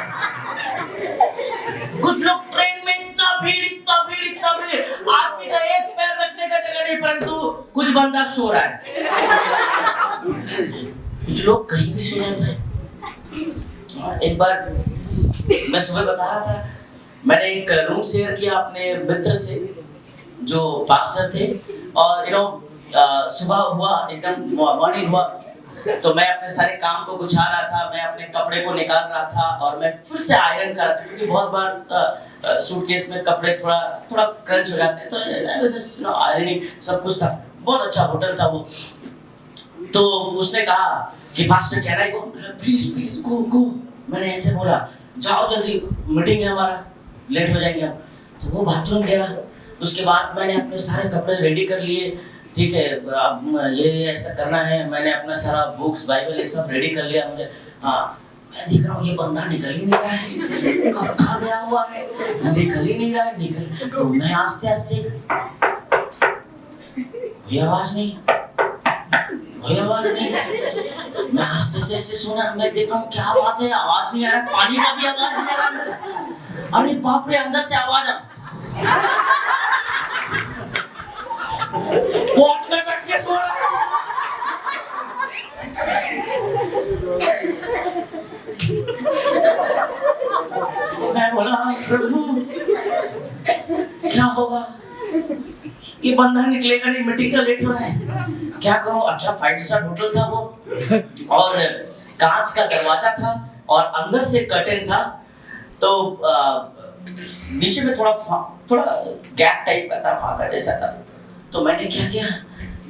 कुछ लोग ट्रेन में इतना भीड़, आदमी का एक पैर रखने का जगह नहीं, परंतु कुछ बंदा सो रहा है। कुछ लोग कहीं भी सो जाता है। एक बार मैं सुबह बता रहा था, मैंने एक रूम शेयर किया अपने मित्र से जो पास्टर थे, और सुबह हुआ, एकदम मॉर्निंग हुआ, तो मैं अपने सारे काम को गुछा रहा था, मैं अपने कपड़े को निकाल रहा था और मैं फिर से आयरन कर रहा था, क्योंकि बहुत बार सूटकेस में कपड़े थोड़ा क्रंच हो जाते हैं, तो आयरनिंग सब कुछ था। बहुत अच्छा होटल था वो। तो उसने कहा कि pastor can I go? Please go. मैंने ऐसे बोला, जाओ जल्दी, मीटिंग है हमारा, लेट हो जाएंगे हम। तो वो बाथरूम गया, उसके बाद मैंने अपने सारे कपड़े रेडी कर लिए, ठीक है, अब ये ऐसा करना है, मैंने अपना सारा बुक्स, बाइबल, ये सब रेडी कर लिया मुझे। हाँ, मैं देख रहा हूँ ये बंदा निकल ही नहीं रहा है, कब खा गया हुआ है, निकल ही नहीं रहा है। तो मैं आस्ते कोई आवाज नहीं, मैं आस्ते से ऐसे सुना, मैं देख रहा हूँ क्या बात है, आवाज नहीं आ रहा, पानी का भी आवाज नहीं आ रहा अंदर से। अरे बाप रे, अंदर से आवाज आ, पॉट में बैठ के सो रहा। मैं बोला प्रभु क्या होगा, ये बंदा निकलेगा नहीं, मीटिंग का लेट हो रहा है, क्या करूं? अच्छा 5 स्टार होटल था वो, और कांच का दरवाजा था और अंदर से कर्टेन था, तो नीचे में थोड़ा गैप टाइप का था, फाका जैसा था। तो मैंने क्या किया,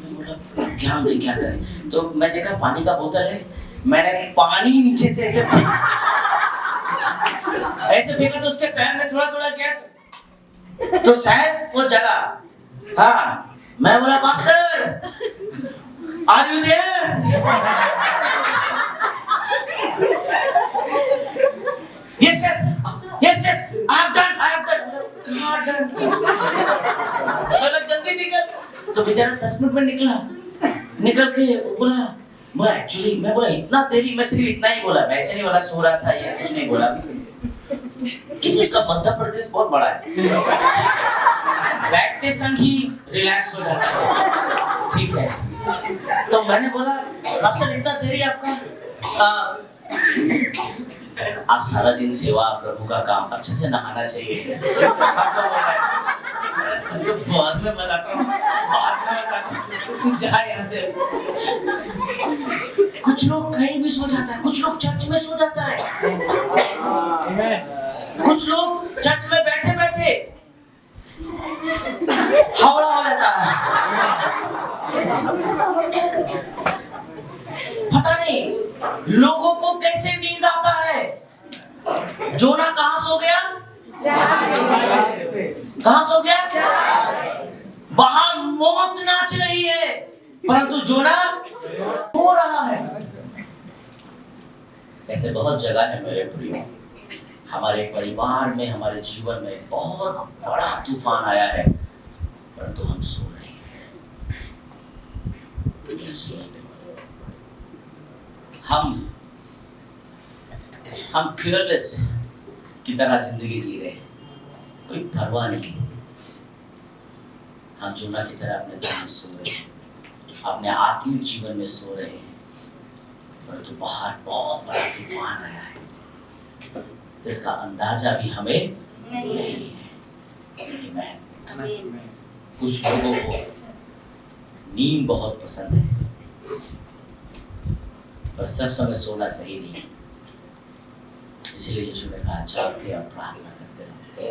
मैं बोला क्या करें, तो मैं देखा पानी का बोतल है, मैंने पानी नीचे से ऐसे फेंका, तो उसके पैर में थोड़ा गया, तो शायद वो जगह। हाँ, मैं बोला pastor are you there? Yes, I have done. God done. जल्दी निकल। तो बेचारा 10 मिनट में निकल के बोला एक्चुअली, मैं बोला इतना देरी, मैं सिर्फ इतना ही बोला, मैं ऐसे नहीं बोला सो रहा था या कुछ नहीं बोला, कि उसका मध्य प्रदेश बहुत बड़ा है, बैठते संग ही रिलैक्स हो जाता है, ठीक है। तो मैंने बोला मास्टर इतना देरी आपका, आज सारा दिन सेवा, प्रभु का काम, अच्छे से नहाना चाहिए। बाद में बताता हूँ, तू जा यहाँ से। कुछ लोग कहीं भी सो जाता है, कुछ लोग चर्च में सो जाता है, कुछ लोग चर्च में बैठे हावड़ा हो जाता है, पता नहीं लोगों को कैसे नींद आता है? जोना कहां सो गया? कहां सो गया? बाहर मौत नाच रही है, परंतु जोना सो रहा है। ऐसे बहुत जगह है मेरे प्रिय, हमारे परिवार में, हमारे जीवन में बहुत बड़ा तूफान आया है, परंतु हम सो रहे हैं। हम केयरलेस की तरह जिंदगी जी रहे हैं, कोई परवाह नहीं। हम जोना की तरह अपने धन में सो रहे हैं, अपने आत्मिक जीवन में सो रहे हैं, परंतु बाहर बहुत बड़ा तूफान आया है, इसका अंदाजा भी हमें नहीं है। आमीन। कुछ लोगों को नींद बहुत पसंद है, पर सब समय सोना सही नहीं है। इसलिए यीशु ने कहा जागते और प्रार्थना करते रहो।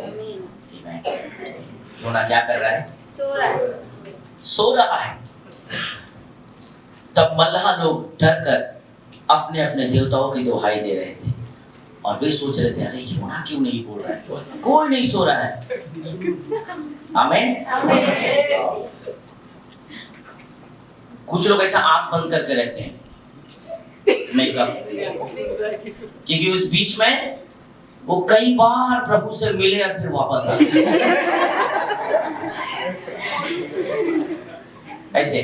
जोना क्या कर रहा है? सो रहा है। तब मल्लाह लोग डर कर अपने अपने देवताओं की दुहाई दे रहे थे और वे सोच रहे थे, अरे योना क्यों नहीं बोल रहा है? कोई नहीं सो रहा है। आमीन। कुछ लोग ऐसा आंख बंद करके रहते हैं मेकअप, क्योंकि उस बीच में वो कई बार प्रभु से मिले और फिर वापस आ गए। ऐसे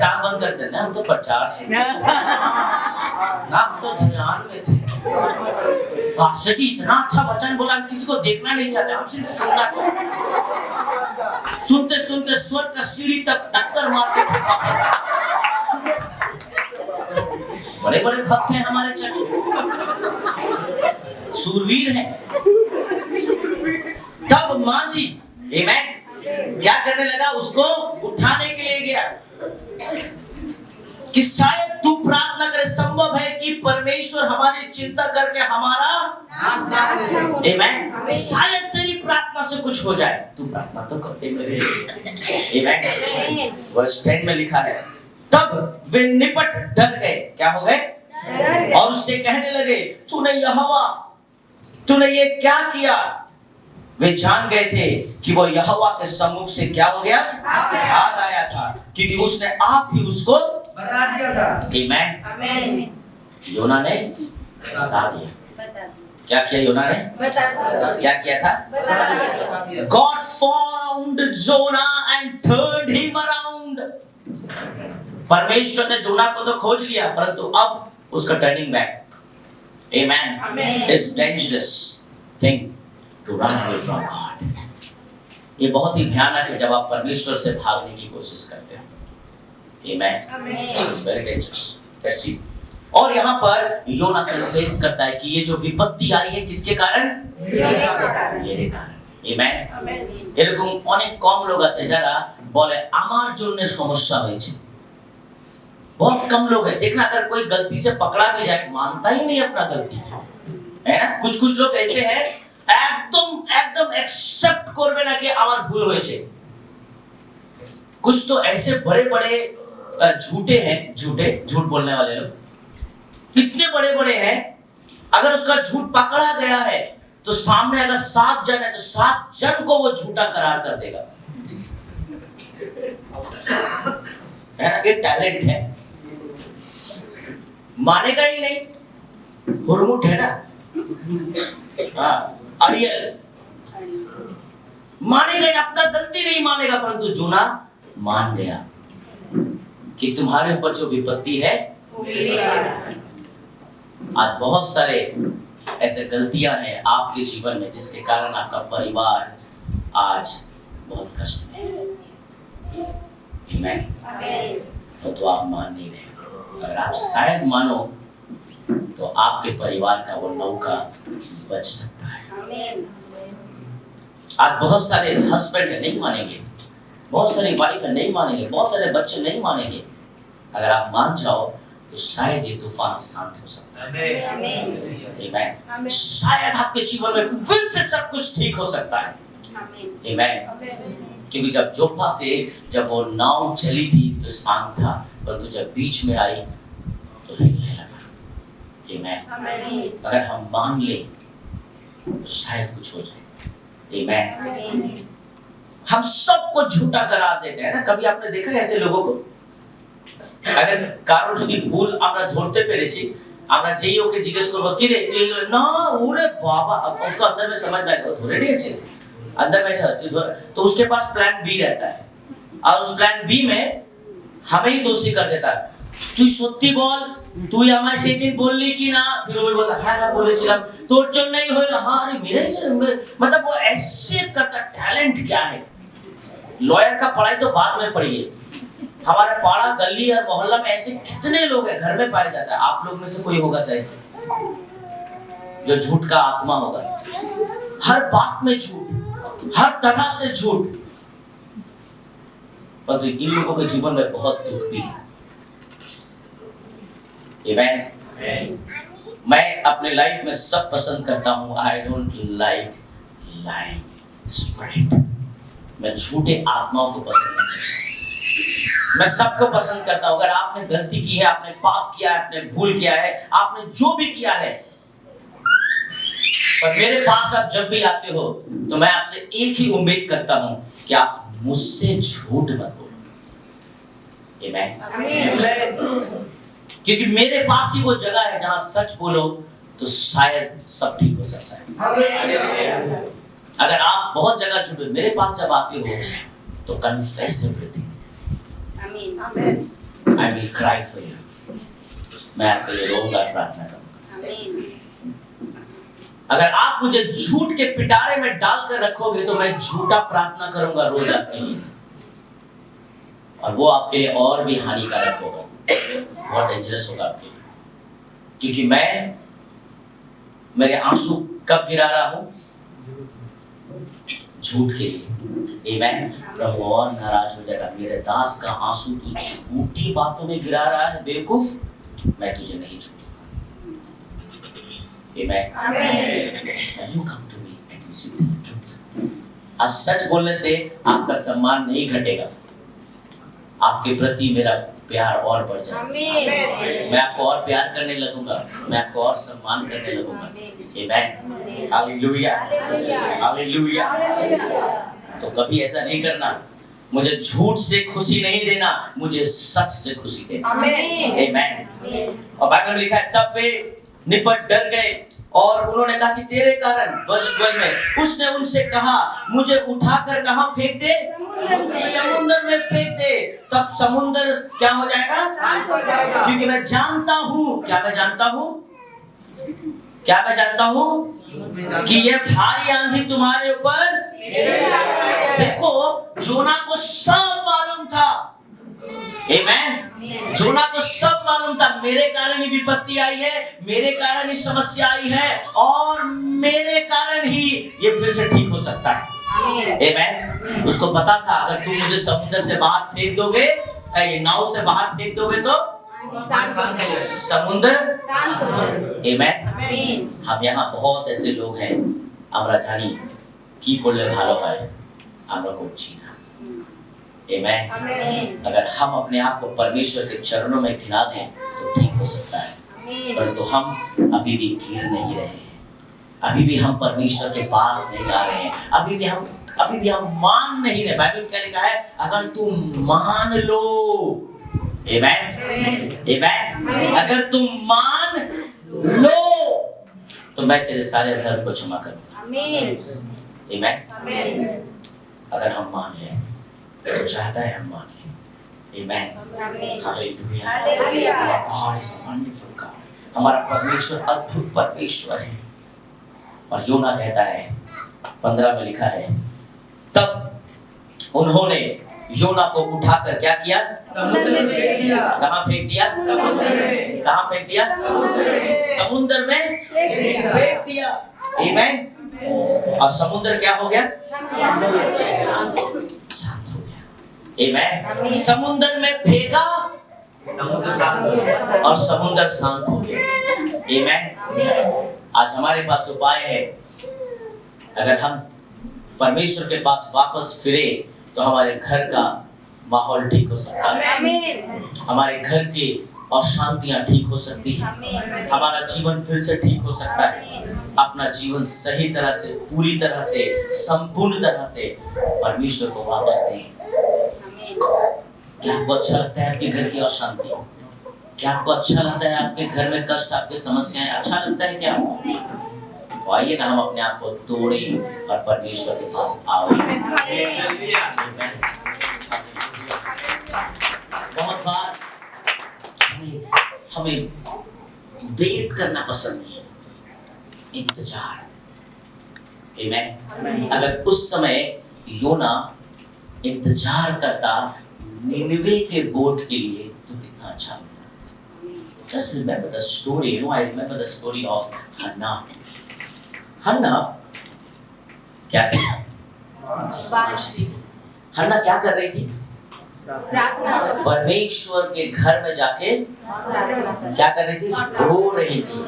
आंख बंद करते हैं ना, हम तो प्रचार से ना, हम तो ध्यान में थे। पास्टर जी इतना अच्छा वचन बोला, हम किसी को देखना नहीं चाहते, हम सिर्फ सुनना चाहते। सुनते सुनते स्वर्ग का सीढ़ी तक टक्कर मार के वापस आ। बड़े बड़े भक्त हैं हमारे चर्च में, सूरवीर हैं। तब मांझी आमीन क्या करने लगा? उसको उठाने के लिए गया कि शायद तू प्रार्थना करे, संभव है कि परमेश्वर हमारी चिंता करके हमारा आमीन, शायद तेरी प्रार्थना से कुछ हो जाए। तू प्रार्थना तो करते मेरे आमीन। वर्स 10 में लिखा है, तब वे निपट डर गए। क्या हो गए? और उससे कहने लगे, तूने ये क्या किया? वे जान गए थे कि वो यहोवा के सम्मुख से क्या हो गया? भाग आया था, क्योंकि उसने आप ही उसको बता दिया था। आमीन। योना ने बता दिया। क्या किया योना ने? बता दिया। क्या किया था? बता दिया। God found Jonah and turned him around. परमेश्वर ने जोना को तो खोज लिया, परंतु अब उसका turning back amen is dangerous thing to run away from God. ये बहुत ही भयानक है जब आप परमेश्वर से भागने की कोशिश करते हो। आमीन। It's very dangerous. Let's see. और यहाँ पर योना कन्फेस करता है कि ये जो विपत्ति आई है किसके कारण? मेरे कारण। आमीन। এরকম অনেক কম লোক আছে যারা বলে আমার জন্য সমস্যা হয়েছে। बहुत कम लोग हैं। देखना, अगर कोई गलती से पकड़ा भी जाए, मानता ही नहीं अपना गलती है ना। कुछ लोग ऐसे हैं एकदम एक्सेप्ट करबे ना कि आमार भूल হয়েছে। कुछ तो ऐसे बड़े झूठे हैं, झूठ बोलने वाले लोग इतने बड़े हैं, अगर उसका झूठ पकड़ा गया है तो सामने अगर 7 जन है तो 7 जन को वो झूठा करार कर देगा। है ना, ये टैलेंट है, मानेगा ही नहीं। हुरमुट है ना, अड़ियल मानेगा ही, अपना गलती नहीं मानेगा, परंतु जोना मान गया कि तुम्हारे ऊपर जो विपत्ति है वो मेरे कारण। आज बहुत सारे ऐसे गलतियां हैं आपके जीवन में जिसके कारण आपका परिवार आज बहुत कष्ट में है। तो आप मान नहीं रहे। अगर आप शायद मानो तो आपके परिवार का वो नौका बच सकता है। आज बहुत सारे हस्बैंड है नहीं मानेंगे, बहुत सारी वाइफ है नहीं मानेंगे, बहुत सारे बच्चे नहीं मानेंगे। अगर आप मान जाओ तो शायद ये तूफान शांत हो सकता है। आमीन। शायद आपके जीवन में फिर से सब कुछ ठीक हो सकता है। आमीन। क्योंकि जब जोफा से जब वो नाव चली थी तो शांत था, परंतु जब बीच में आई तो हिलने लगा। आमीन। अगर हम मान लें तो शायद कुछ हो जाए। आमीन। हम सबको झूठा करार देते हैं ना। कभी आपने देखा है ऐसे लोगों को? अगर কারো যদি ভুল আমরা ধরতে পেরেছি, আমরা যেই ওকে জিজ্ঞেস করব কি রে তুই না ওরে बाबा, उसको अंदर में समझ में आएगा धरे नहीं अच्छे अंदर में ऐसा तो उसके पास प्लान बी रहता है और उस प्लान बी में हमें ही दोषी कर देता है। তুই সত্যি বল, তুই আমায় সেদিন বললি কি না? फिर वो बोलता है मैं বলেছিলাম তোর জন্যই হলো। हाँ अरे मेरे मतलब वो ऐसे करता। टैलेंट क्या है? लॉयर का पढ़ाई तो बाद में पढ़िए। हमारे पाड़ा गली और मोहल्ला में ऐसे कितने लोग हैं, घर में पाया जाता है। आप लोग में से कोई होगा शायद जो झूठ का आत्मा होगा। हर बात में झूठ, हर तरह से झूठ। पर इन लोगों के जीवन में बहुत दुख भी है। आमीन। मैं अपने लाइफ में सब पसंद करता हूँ। I don't like lying spirit. मैं झूठे आत्माओं को पसंद नहीं करता। मैं सबको पसंद करता हूं। अगर आपने गलती की है, आपने पाप किया है, आपने भूल किया है, आपने जो भी किया है, पर मेरे पास आप जब भी आते हो तो मैं आपसे एक ही उम्मीद करता हूं कि आप मुझसे झूठ मत बोलो। आमीन। क्योंकि मेरे पास ही वो जगह है जहां सच बोलो तो शायद सब ठीक हो सकता है। अगर आप बहुत जगह झूठ, मेरे पास जब आते हो तो confess everything. I will cry for you। मैं आपके लिए रोऊंगा, प्रार्थना करूंगा। अगर आप मुझे झूठ के पिटारे में डालकर रखोगे तो मैं झूठा प्रार्थना करूंगा रोज आपके लिए, और वो आपके लिए और भी हानिकारक होगा, बहुत डेंजरस होगा आपके लिए। क्योंकि मैं मेरे आंसू कब गिरा रहा हूं? झूठ के लिए। आमीन। प्रभु और नाराज हो जाएगा, मेरे दास का आंसू तू झूठी बातों में गिरा रहा है बेवकूफ, मैं तुझे नहीं छोड़ूंगा। आमीन। You come to me and this is the truth। आप सच बोलने से आपका सम्मान नहीं घटेगा, आपके प्रति मेरा प्यार और बढ़ जाएगा। मैं आपको और प्यार करने लगूंगा, मैं आपको और सम्मान करने लगूंगा। आमीन। Hallelujah, hallelujah. तो कभी ऐसा नहीं करना, मुझे झूठ से खुशी नहीं देना, मुझे सच से खुशी देना। आमीन। और बाइबल में लिखा है तब वे निपट डर गए और उन्होंने कहा कि तेरे कारण, वर्ष 12 में उसने उनसे कहा मुझे उठाकर कहां फेंक दे? समुद्र में फेंक दे। तब समुद्र क्या हो जाएगा? शांत हो जाएगा। क्योंकि मैं जानता हूं, क्या मैं जानता हूं? क्या मैं जानता हूं? कि ये भारी आंधी तुम्हारे ऊपर। देखो जोना को सब मालूम था। आमीन। जोना को सब मालूम था मेरे कारण ही विपत्ति आई है, मेरे कारण ही समस्या आई है, और मेरे कारण ही ये फिर से ठीक हो सकता है। आमीन। उसको पता था अगर तुम मुझे समुद्र से बाहर फेंक दोगे, ये नाव से बाहर फेंक दोगे तो समुद्र शांत हो जाएगा। आमीन। हम यहाँ बहुत ऐसे लोग हैं, আমরা জানি কি করলে ভালো হয়, আমরা করছি না। आमीन। अगर हम अपने आप को परमेश्वर के चरणों में खिला दें तो ठीक हो सकता है, परंतु हम अभी भी गिर नहीं रहे हैं, अभी भी हम परमेश्वर के पास नहीं आ रहे हैं, अभी भी हम मान नहीं रहे। बाइबल क्या लिखा है? अगर तुम मान लो, आमीन, आमीन, अगर तुम मान लो तो मैं तेरे सारे धर्म को क्षमा करूंगा। आमीन, आमीन। अगर हम मान लें तो चाहता है हम मान लें। आमीन, hallelujah, hallelujah. God is a wonderful God. हमारा परमेश्वर अद्भुत परमेश्वर है। और योना कहता है 15 में लिखा है तब उन्होंने योना को उठाकर क्या किया? समुद्र में फेंक दिया। कहां फेंक दिया? समुद्र में। कहां फेंक दिया? समुद्र में फेंक दिया। आमीन। और समुद्र क्या हो गया? शांत हो गया। आमीन। समुद्र में फेंका और समुद्र शांत हो गया। आमीन। आज हमारे पास उपाय है, अगर हम परमेश्वर के पास वापस फिरे तो हमारे घर का माहौल ठीक हो सकता है। आमीन। हमारे घर के अशांतियां ठीक हो सकती हैं, हमारा जीवन फिर से ठीक हो सकता है, अपना जीवन सही तरह से, पूरी तरह से, संपूर्ण तरह से परमेश्वर को वापस दें। क्या आपको अच्छा लगता है आपके घर की अशांति? क्या आपको अच्छा लगता है आपके घर में कष्ट, आपकी समस्याएं? अच्छा लगता है क्या? तो आइए ना हम अपने आप को तोड़ें और परमेश्वर के पास आए। बहुत बार हमें वेट करना पसंद नहीं है, इंतजार। आमेन। अगर उस समय योना इंतजार करता निनवे के बोट के लिए तो कितना अच्छा होता। Just remember the story. You know, I remember the story of Hannah. हन्ना क्या थी? हन्ना क्या कर रही थी? परमेश्वर के घर में जाके क्या कर रही थी? रो रही थी,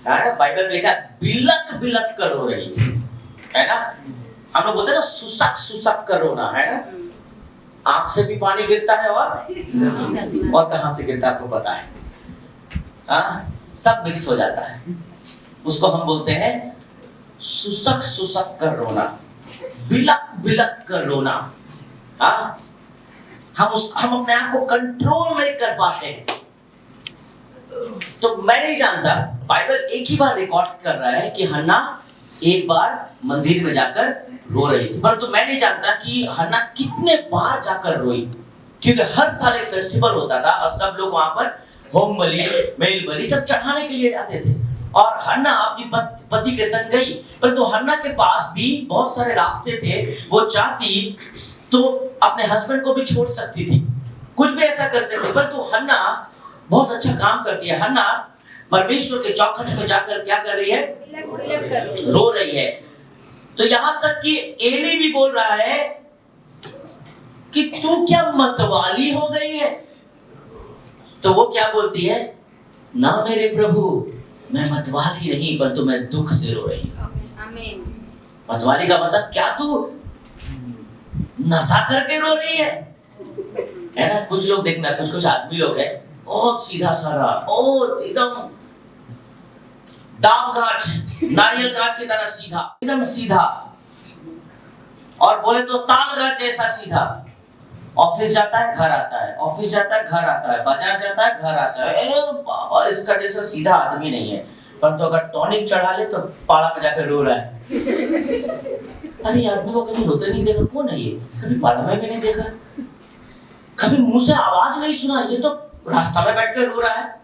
है ना? बाइबल में लिखा बिलक बिलक कर रो रही थी, है ना? हम लोग बोलते हैं ना सुसक सुसक कर रोना, है ना? आंख से भी पानी गिरता है और कहां से गिरता है आपको पता है? सब मिक्स हो जाता है। उसको हम बोलते हैं सुसक सुसक कर रोना, बिलक बिलक कर रोना। हम अपने आप को कंट्रोल नहीं कर पाते हैं। तो मैं नहीं जानता, बाइबल एक ही बार रिकॉर्ड कर रहा है कि हन्ना एक बार मंदिर में जाकर रो रही थी, परंतु मैं नहीं जानता कि हन्ना कितने बार जाकर रोई, क्योंकि हर साल एक फेस्टिवल होता था और सब लोग वहां पर होम बलि, मेल बलि सब चढ़ाने के लिए जाते थे। और हन्ना अपनी पति के संग गई, परंतु हन्ना के पास भी बहुत सारे रास्ते थे। वो चाहती तो अपने हस्बैंड को भी छोड़ सकती थी, कुछ भी ऐसा कर सकती, परंतु हन्ना बहुत अच्छा काम करती है। हन्ना परमेश्वर के चौखट में जाकर क्या कर रही है? रो रही है। तो यहां तक कि एली भी बोल रहा है कि तू क्या मतवाली हो गई है? तो वो क्या बोलती है? ना मेरे प्रभु, मैं मतवाली नहीं, परंतु मैं दुख से रो रही हूं। मतवाली का मतलब क्या? तू नशा करके रो रही है ना? कुछ लोग देखना, कुछ आदमी लोग है बहुत सीधा साधा, बहुत एकदम डाब गांठ, नारियल गांठ की तरह सीधा, एकदम सीधा, और बोले तो ताल गांठ जैसा सीधा। ऑफिस जाता है घर आता है, ऑफिस जाता है घर आता है, बाजार जाता है घर आता है। बाबा इसका जैसा सीधा आदमी नहीं है, परंतु अगर टॉनिक चढ़ा ले तो पाला में जाकर रो रहा है। अरे आदमी को कभी रोते नहीं देखा, कौन है ये? कभी पाला में भी नहीं देखा, कभी मुंह से आवाज नहीं सुना, ये तो रास्ता में बैठकर रो रहा है।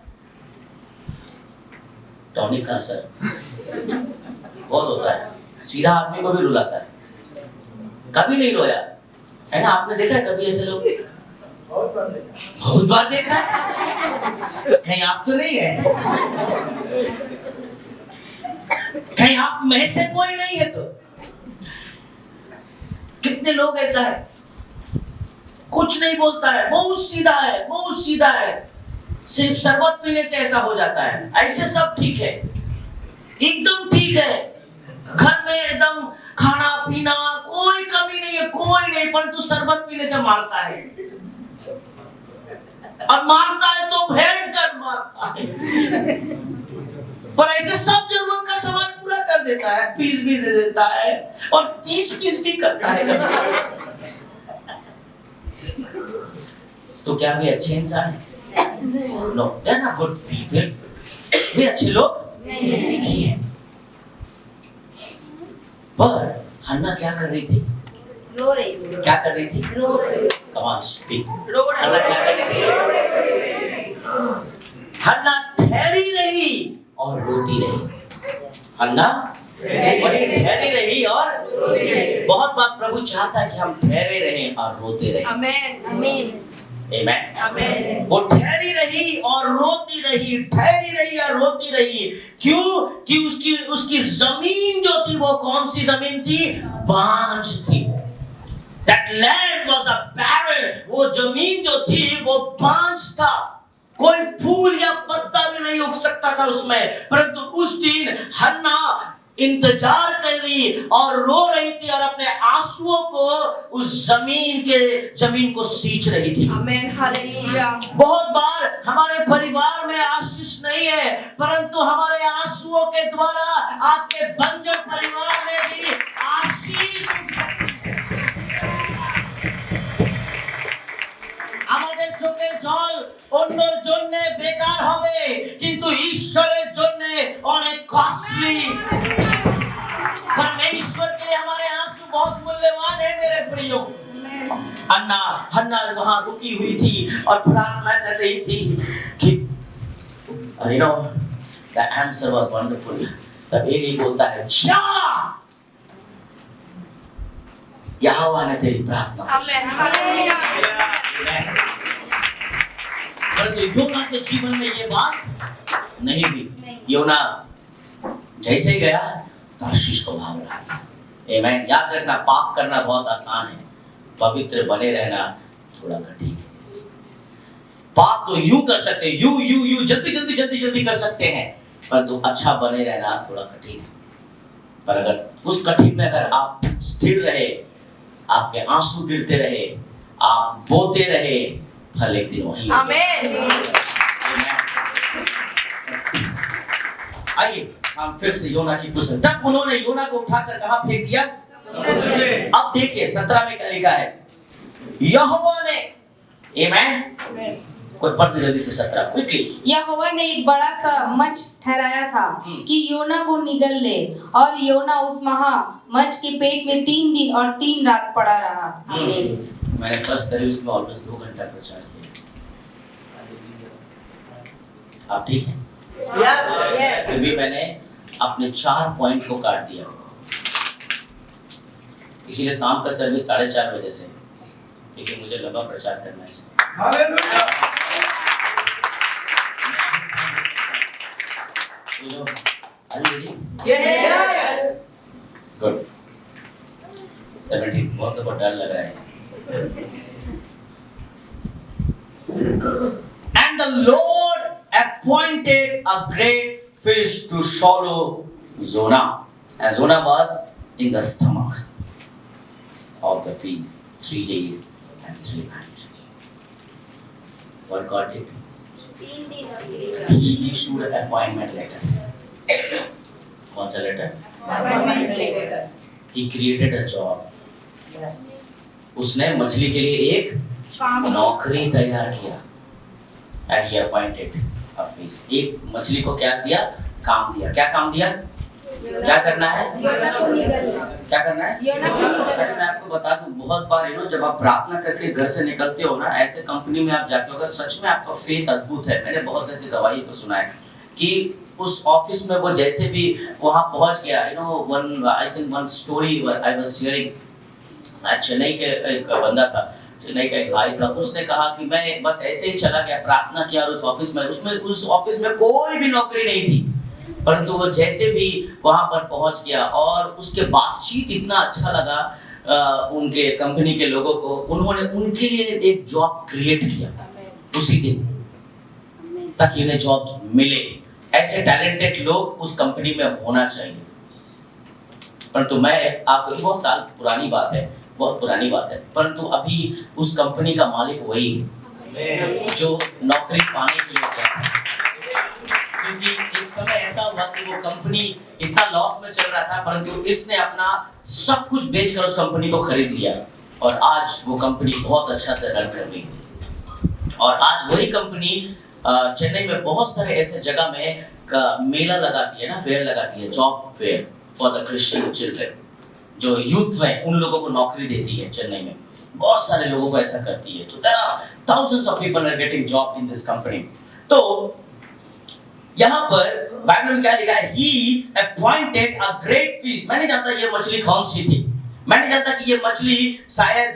टॉनिक का असर बहुत होता है, सीधा आदमी को भी रुलाता है। कभी नहीं रोया है ना? आपने देखा है कभी ऐसे लोग? बहुत बार देखा है। कहीं आप तो नहीं है, कहीं आप में से कोई नहीं है? तो कितने लोग ऐसा है, कुछ नहीं बोलता है, बहुत सीधा है, बहुत सीधा है, सिर्फ शरबत पीने से ऐसा हो जाता है। ऐसे सब ठीक है, एकदम ठीक है, घर में एकदम खाना पीना कोई कमी नहीं है, कोई नहीं, परंतु शरबत पीने से मारता है, और मारता है तो भयंकर मारता है। पर ऐसे सब जरूरत का सामान पूरा कर देता है, पीस भी दे देता है और पीस भी करता है कभी। तो क्या वे अच्छे इंसान हैं? No, they're not good people. वे अच्छे लोग नहीं है। पर हन्ना क्या कर रही थी? रो रही थी। क्या कर रही थी? रो रही। Come on, speak. हन्ना क्या कर रही थी? हन्ना ठहरी रही और रोती रही। हन्ना वही ठहरी रही और रोती रही। बहुत बार प्रभु चाहता है कि हम ठहरे रहें और रोते रहें। आमेन, आमेन, आमेन। वो ठहरी रही और रोती रही, ठहरी रही और रोती रही। क्यों? कि उसकी जमीन जो थी वो कौन सी जमीन थी? बांझ थी। That land was a barren. वो जमीन जो थी वो बांझ था, कोई फूल या पत्ता भी नहीं उग सकता था उसमें। परंतु उस दिन हन्ना इंतजार कर रही और रो रही थी और अपने आंसुओं को उस जमीन को सींच रही थी। आमेन, हालेलुया। बहुत बार हमारे परिवार में आशीष नहीं है, परंतु हमारे आंसुओं के द्वारा आपके बंजर परिवार में भी आशीष আমাদের চোখের জল অন্যর জন্য বেকার হবে, কিন্তু ঈশ্বরের জন্য অনেক কস্টলি। परमेश्वर के लिए हमारे आंसू बहुत मूल्यवान है मेरे प्रियो। हन्ना वहां रुकी हुई थी और प्रार्थना कर रही थी कि you know the answer was wonderful। तब एली बोलता है जा, यहोवा ने तेरी प्रार्थना आमेन, हालेलुया। परंतु योना के जीवन में ये बात नहीं हुई। योना जैसे ही गया तार्शीश को भाग रहा था। आमेन। याद रखना, पाप करना बहुत आसान है, पवित्र बने रहना थोड़ा कठिन है। पाप तो यूं कर सकते हैं, यूं जल्दी कर सकते हैं, परंतु अच्छा बने रहना थोड़ा कठिन है। पर अगर उस कठिन में अगर आप स्थिर रहे, आपके आंसू गिरते रहे, आप बोते रहे, फल एक दिन वहीं होगा। आमेन। आइए हम फिर से योना की पुस्तक। तब उन्होंने योना को उठाकर कहां फेंक दिया? अब देखिए 17 में क्या लिखा है? यहोवा ने, आमेन। कोई पढ़ दे जल्दी से 17 क्विकली। यहोवा ने एक बड़ा सा मछ ठहराया था कि योना को निगल ले, और योना उस मछ के पेट में 3 दिन और 3 रात पड़ा रहा। मैंने फर्स्ट सर्विस में ऑलमोस्ट 2 घंटा प्रचार किया। आप ठीक हैं? यस। फिर भी मैंने अपने 4 पॉइंट को काट दिया, इसीलिए शाम का सर्विस 4:30 बजे से, क्योंकि मुझे लंबा प्रचार करना है। Hallelujah. Are you ready? Yes. Good. 17 बहुत तो डर लग रहा है। And the Lord appointed a great fish to swallow Jonah, and Jonah was in the stomach of the fish 3 days and 3 nights. What God did? He issued an appointment letter. कौन सा letter? He created a job. उसने मछली के लिए एक नौकरी तैयार किया। And he appointed a fish. एक मछली को क्या दिया? काम दिया। क्या काम दिया? क्या करना है? क्या करना है? अगर मैं आपको बता दूं, बहुत बार जब आप प्रार्थना करके घर से निकलते हो ना, ऐसे कंपनी में आप जाते हो, अगर सच में आपका फेथ अद्भुत है, मैंने बहुत ऐसी गवाही को सुना है कि उस ऑफिस में वो जैसे भी वहां पहुंच गया, one story I was hearing, शायद चेन्नई के एक बंदा था, चेन्नई का एक भाई था, उसने कहा कि मैं बस ऐसे ही चला गया, प्रार्थना किया, और उस ऑफिस में कोई भी नौकरी नहीं थी, परंतु वो जैसे भी वहां पर पहुंच गया और उसके बातचीत इतना अच्छा लगा उनके कंपनी के लोगों को, उन्होंने उनके लिए एक जॉब क्रिएट किया उसी दिन, ताकि उन्हें जॉब मिले। ऐसे टैलेंटेड लोग उस कंपनी में होना चाहिए। परंतु मैं आपको, बहुत साल पुरानी बात है, बहुत पुरानी बात है, परंतु अभी उस कंपनी का मालिक वही है जो नौकरी पाने के लिए गया था। क्योंकि एक समय ऐसा हुआ कि वो कंपनी इतना लॉस में चल रहा था, परंतु इसने अपना सब कुछ बेचकर उस कंपनी को खरीद लिया, और आज वो कंपनी बहुत अच्छा से रन कर रही है। और आज वही कंपनी चेन्नई में बहुत सारे ऐसे जगह में मेला लगाती है ना, फेयर लगाती है, job fair for the Christian children, जो यूथ में उन लोगों को नौकरी देती है। चेन्नई में बहुत सारे लोगों को ऐसा करती है। तो there are thousands of people are getting job in this company। तो यहाँ पर बाइबल में क्या लिखा है? He appointed a great fish। मैं नहीं जानता ये मछली कौन सी थी, मैं नहीं जानता कि ये मछली शायद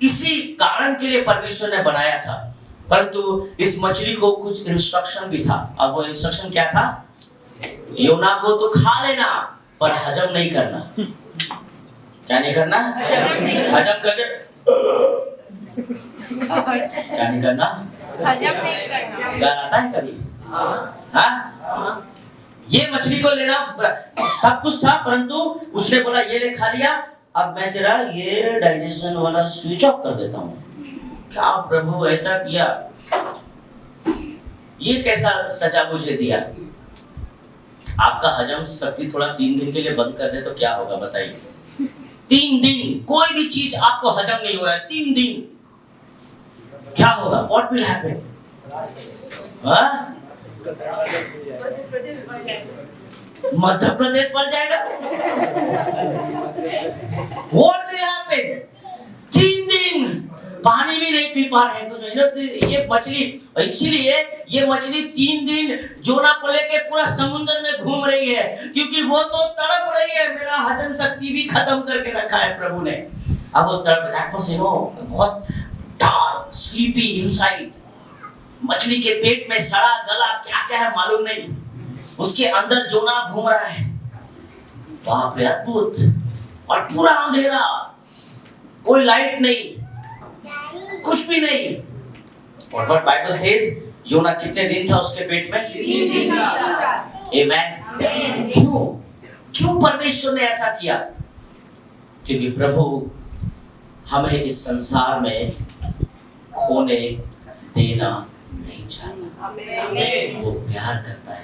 इसी कारण के लिए परमेश्वर ने बनाया था, परंतु इस मछली को कुछ इंस्ट्रक्शन भी था। अब वो इंस्ट्रक्शन क्या था? योना को तो खा लेना, पर हजम नहीं करना। क्या नहीं करना? हजम कर क्या नहीं करना? हजम नहीं करना। डर आता है कभी? हाँ? ये मछली को लेना सब कुछ था, परंतु उसने बोला ये ले खा लिया, अब मैं तेरा ये डाइजेशन वाला स्विच ऑफ कर देता हूँ। क्या प्रभु ऐसा किया? ये कैसा सजा मुझे दिया? आपका हजम शक्ति थोड़ा 3 दिन के लिए बंद कर दे तो क्या होगा बताइए? 3 दिन कोई भी चीज आपको हजम नहीं हो रहा है, 3 दिन क्या होगा? What will happen? Madhya Pradesh पड़ जाएगा। What will happen? 3 दिन पानी भी नहीं पी पा रहे हैं। ये मछली, इसीलिए ये मछली 3 दिन जोना को लेके पूरा समुद्र में घूम रही है, क्योंकि वो तो तड़प रही है। मेरा हजम शक्ति भी खत्म करके रखा है प्रभु ने। अब वो तड़प, बहुत डार्क स्लीपी इनसाइड, मछली के पेट में सड़ा गला क्या क्या है मालूम नहीं, उसके अंदर जोना घूम रहा है। बाप रे, अद्भुत। और पूरा अंधेरा, कोई लाइट नहीं, कुछ भी नहीं। और व्हाट बाइबल सेज, योना कितने दिन था उसके पेट में? 3 दिन। आमेन। क्यों परमेश्वर ने ऐसा किया? क्योंकि प्रभु हमें इस संसार में खोने देना नहीं चाहता। वो प्यार करता है।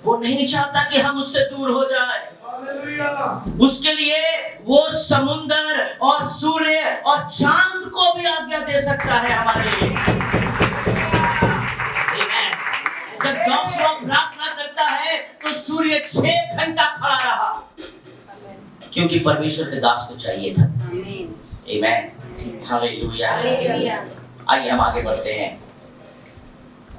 वो नहीं चाहता कि हम उससे दूर हो जाए। उसके लिए वो समुंदर और सूर्य और चांद को भी आज्ञा दे सकता है हमारे लिए। जब जोशुआ प्रार्थना करता है तो सूर्य 6 घंटा खड़ा रहा, क्योंकि परमेश्वर के दास को चाहिए था। आमीन, हालेलुया। आइए हम आगे बढ़ते हैं।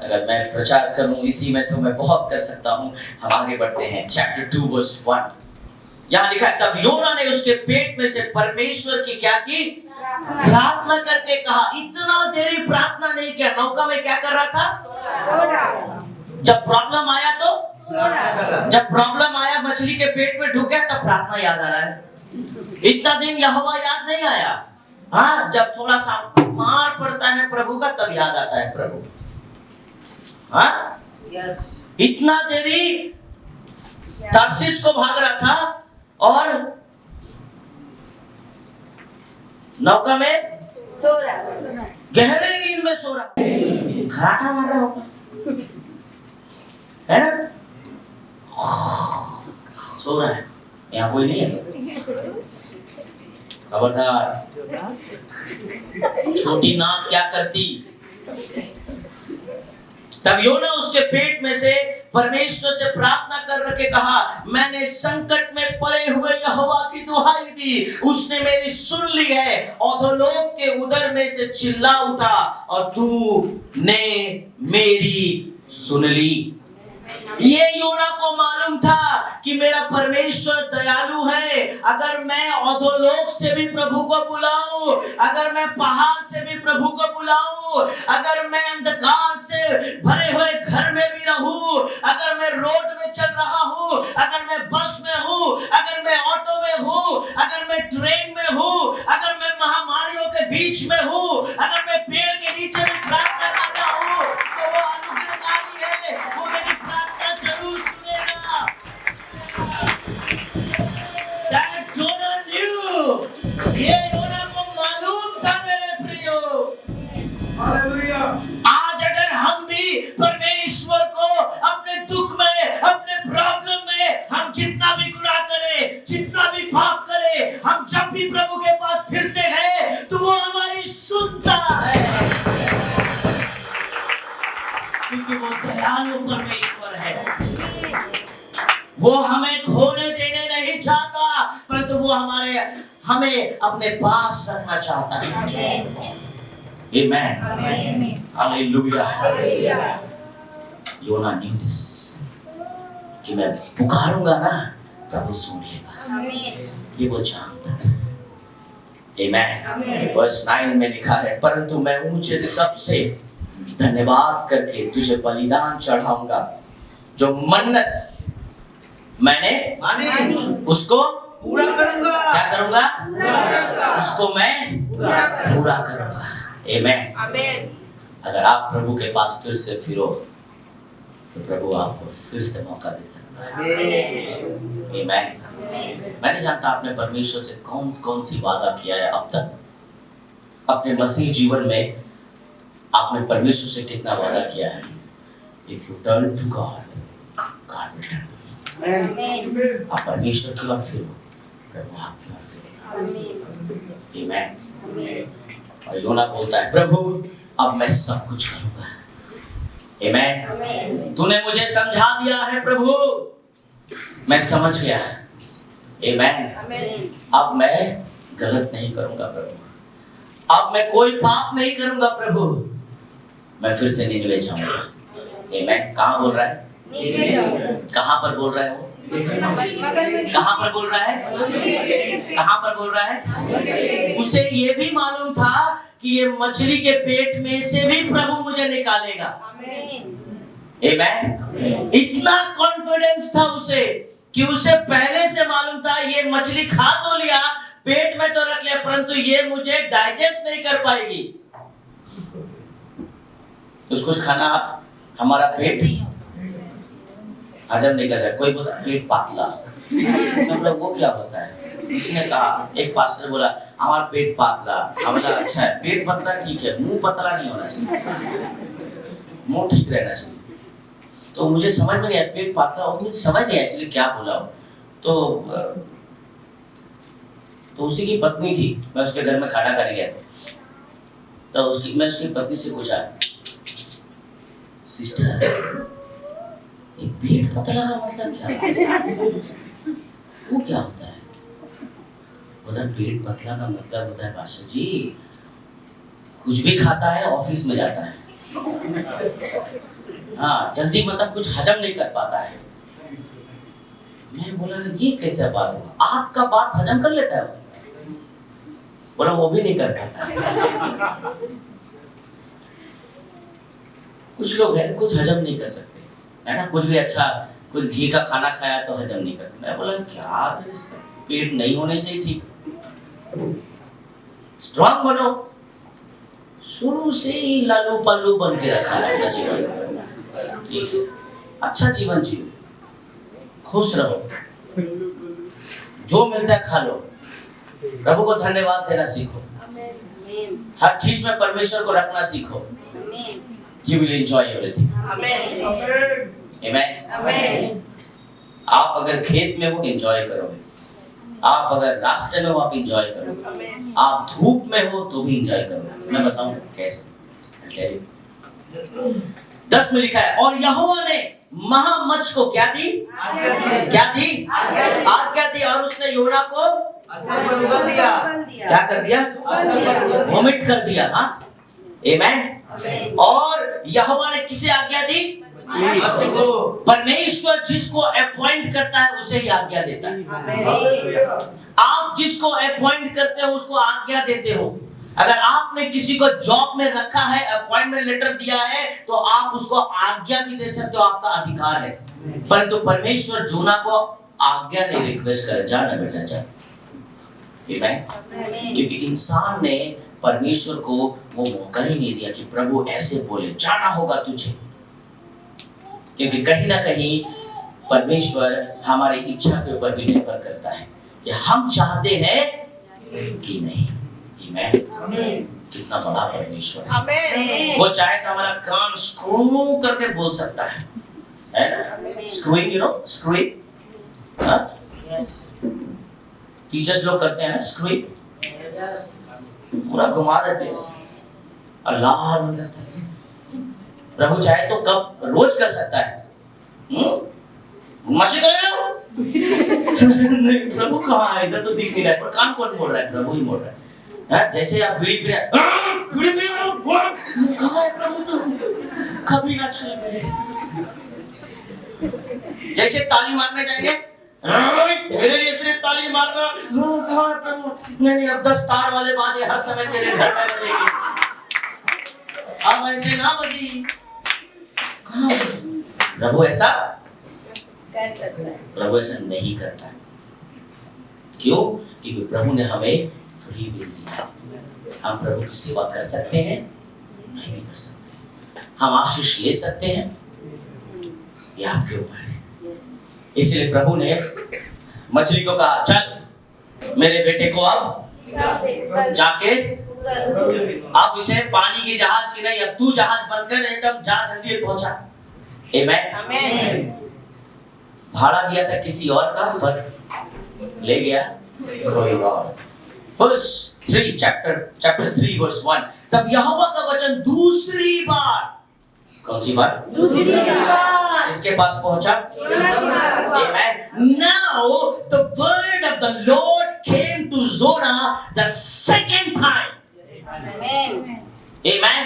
अगर मैं प्रचार करूं इसी में तो मैं बहुत कर सकता हूं। हम आगे बढ़ते हैं। चैप्टर 2 वर्स 1 यहाँ लिखा है, तब योना ने उसके पेट में से परमेश्वर की क्या की? प्रार्थना करके कहा। इतना देरी प्रार्थना नहीं किया। नौका में क्या कर रहा था? जब प्रॉब्लम आया तो जब प्रॉब्लम आया, मछली के पेट में ढुक गया, तब प्रार्थना याद आ रहा है। इतना दिन यहोवा याद नहीं आया। हाँ, जब थोड़ा सा मार पड़ता है प्रभु का, तब याद आता है प्रभु। हाँ, इतना देरी तर्शीश को भाग रहा था और नौका में सो रहा, गहरे नींद में सो रहा, खराटा मार रहा होगा, है ना? सो रहा है। यहाँ कोई नहीं है? खबरदार, छोटी नाक क्या करती? तब योना उसके पेट में से परमेश्वर से प्रार्थना कर के कहा, मैंने संकट में पड़े हुए यहोवा की दुहाई दी, उसने मेरी सुन ली है। अधोलोक के उदर में से चिल्ला उठा और तूने मेरी सुन ली। ये योना को मालूम था कि मेरा परमेश्वर दयालु है। अगर मैं अधोलोक से भी प्रभु को बुलाऊं, अगर मैं पहाड़ से भी प्रभु को बुलाऊं, अगर मैं अंधकार से भरे हुए घर में भी रहूं, अगर मैं रोड में चल रहा हूं, अगर मैं बस में हूं, अगर मैं ऑटो में हूं, अगर मैं ट्रेन में हूं, अगर मैं महामारियों के बीच में हूं, अगर मैं पेड़ के नीचे भी प्रार्थना कर रहा हूं, तो वो अनुग्रहकारी है, वो मेरी प्रार्थना जरूर सुनेगा। That Jonah knew, ये योना को मालूम था मेरे प्रियो। आज अगर हम भी परमेश्वर को अपने दुख में, अपने प्रॉब्लम में, हम जितना भी गुनाह करें, जितना भी पाप करें, हम जब भी प्रभु के पास फिरते हैं तो वो हमारी सुनता है, क्योंकि वो दयालु परमेश्वर है। वो हमें खोने देने नहीं चाहता, परंतु वो हमें अपने पास रखना चाहता है। Amen. Hallelujah. योना knew this, कि मैं पुकारूंगा ना, प्रभु सुन लेगा। ये वो जानता था। Amen. वर्स 9 में लिखा है, परंतु मैं ऊंचे सबसे धन्यवाद करके तुझे बलिदान चढ़ाऊंगा, जो मन्नत मैंने मानी उसको पूरा करूंगा। क्या करूंगा? उसको मैं पूरा करूंगा। आमेन। अगर आप प्रभु के पास फिर से फिरो तो प्रभु आपको फिर से मौका दे सकता है। आमीन। मैं नहीं जानता आपने परमेश्वर से कौन कौन सी वादा किया है अब तक अपने मसीह जीवन में, आपने परमेश्वर से कितना वादा किया है। If you turn to God, God will turn to you. Amen. आप परमेश्वर की ओर फिरो, प्रभु आपकी ओर फिरेगा। Amen. आमीन। और योना बोलता है, प्रभु अब मैं सब कुछ करूंगा। आमीन। Amen. तूने मुझे समझा दिया है प्रभु, मैं समझ गया। आमीन। Amen. अब मैं गलत नहीं करूंगा प्रभु, अब मैं कोई पाप नहीं करूंगा प्रभु, मैं फिर से निनिवे जाऊंगा। आमीन। कहाँ बोल रहा है? नीचे जाओ। कहाँ पर बोल रहा है वो? मगर में कहाँ पर बोल रहा है? कहाँ पर बोल रहा है? उसे ये भी मालूम था कि ये मछली के पेट में से भी प्रभु मुझे निकालेगा। Amen. आमीन। इतना कॉन्फिडेंस था उसे कि उसे पहले से मालूम था ये मछली खा तो लिया, पेट में तो रख लिया, परंतु ये मुझे डाइजेस्ट नहीं कर पाएगी। कुछ खाना हमारा पेट हजम नहीं कर सकता। कोई बोलता पेट पातला, मतलब वो क्या होता है? इसने कहा, एक पास्टर बोला हमारा पेट पातला। हम बोला अच्छा है, पेट पतला ठीक है, मुंह पतला नहीं होना चाहिए, मुंह ठीक रहना चाहिए। तो मुझे समझ में नहीं आया पेट पातला, और मुझे समझ नहीं आया एक्चुअली क्या बोला हो। तो उसी की पत्नी थी, मैं उसके घर में खाना खाने गया था, तो मैं उसकी पत्नी से पूछा, सिस्टर ये पेट पतला का मतलब क्या? वो क्या होता है? उधर पेट पतला का मतलब होता है पास्टर जी, कुछ भी खाता है ऑफिस में जाता है, हाँ जल्दी मतलब कुछ हजम नहीं कर पाता है। मैं बोला ये कैसे बात हुआ? आपका बात हजम कर लेता है वो? बोला वो भी नहीं कर पाता है। कुछ लोग हैं कुछ हजम नहीं कर सकते है ना, कुछ भी अच्छा कुछ घी का खाना खाया तो हजम नहीं करते। मैं बोला क्या इसका पेट नहीं होने से ही ठीक। स्ट्रांग बनो, शुरू से ही लालू पालू बन के रखा है अपना जीवन, ठीक है, अच्छा जीवन जियो, खुश रहो, जो मिलता है खा लो, प्रभु को धन्यवाद देना सीखो, Amen. हर चीज में परमेश्वर को रखना सीखो। Amen. You will enjoy everything. Amen. Amen. Amen. आप अगर खेत में हो एंजॉय करोगे, आप अगर रास्ते में हो आप एंजॉय करोगे, Amen. आप धूप में हो तो भी एंजॉय करोगे। मैं बताऊं कैसे। 10 में लिखा है, और यहोवा ने महामच्छ को क्या दी? क्या दी? आज्ञा दी, और उसने योना को क्या कर दिया? वोमिट कर दिया। हाँ, आमेन। और यहोवा ने किसे आज्ञा दी? परमेश्वर जिसको अपॉइंट करता है उसे ही आज्ञा देता है। आप जिसको अपॉइंट करते हो उसको आज्ञा देते हो। अगर आपने किसी को जॉब में रखा है, अपॉइंटमेंट लेटर दिया है, तो आप उसको आज्ञा भी दे सकते हो, आपका अधिकार है। परंतु परमेश्वर जोना को आज्ञा नहीं रिक्वेस्ट कर, जाना बेटा जा। क्योंकि इंसान ने परमेश्वर को वो मौका ही नहीं दिया कि प्रभु ऐसे बोले जाना होगा तुझे। क्योंकि कहीं ना कहीं परमेश्वर हमारी इच्छा के ऊपर भी निर्भर करता है कि हम चाहते हैं कि नहीं। आमीन। कितना बड़ा परमेश्वर है। वो चाहे तो हमारा कान स्क्रू करके बोल सकता है ना? Screwing, you know, screwing. हाँ, टीचर्स लोग करते हैं ना स्क्रूइंग, पूरा घुमा देते हैं और लाल हो जाता है। प्रभु चाहे तो कब रोज कर सकता है। मशी करेगा नहीं, प्रभु कहाँ है? इधर तो दिख नहीं रहा है, पर कान कौन बोल रहा है? प्रभु ही बोल रहा है। हाँ, जैसे आप बीड़ी पी रहे हैं, कहाँ है प्रभु? तो कभी ना छुए मेरे। जैसे ताली मारने जाएंगे, मेरे लिए सिर्फ ताली मारना, कहाँ है प्रभु? नहीं, अब 10 तार वाले बाजे हर समय तेरे घर में बजेंगे, अब ऐसे ना बजेगी। प्रभु ऐसा कर सकता है। प्रभु ऐसा नहीं करता। क्यों? क्योंकि प्रभु ने हमें फ्री विल दिया। हम प्रभु की सेवा कर सकते हैं, नहीं भी कर सकते। हम आशीष ले सकते हैं, ये आपके ऊपर है। इसलिए प्रभु ने मछली को कहा, चल मेरे बेटे को अब जाके अब इसे पानी की जहाज की नहीं, अब तू जहाज बनकर एकदम जा जल्दी पहुंचा। आमेन। भाड़ा दिया था किसी और का, पर ले गया कोई और। Verse 3 chapter 3 verse 1, तब यहोवा का वचन दूसरी बार, कौन सी बार? दूसरी बार किसके पास पहुंचा? Amen. Now the word of the Lord came to Jonah the second time. Amen. Amen.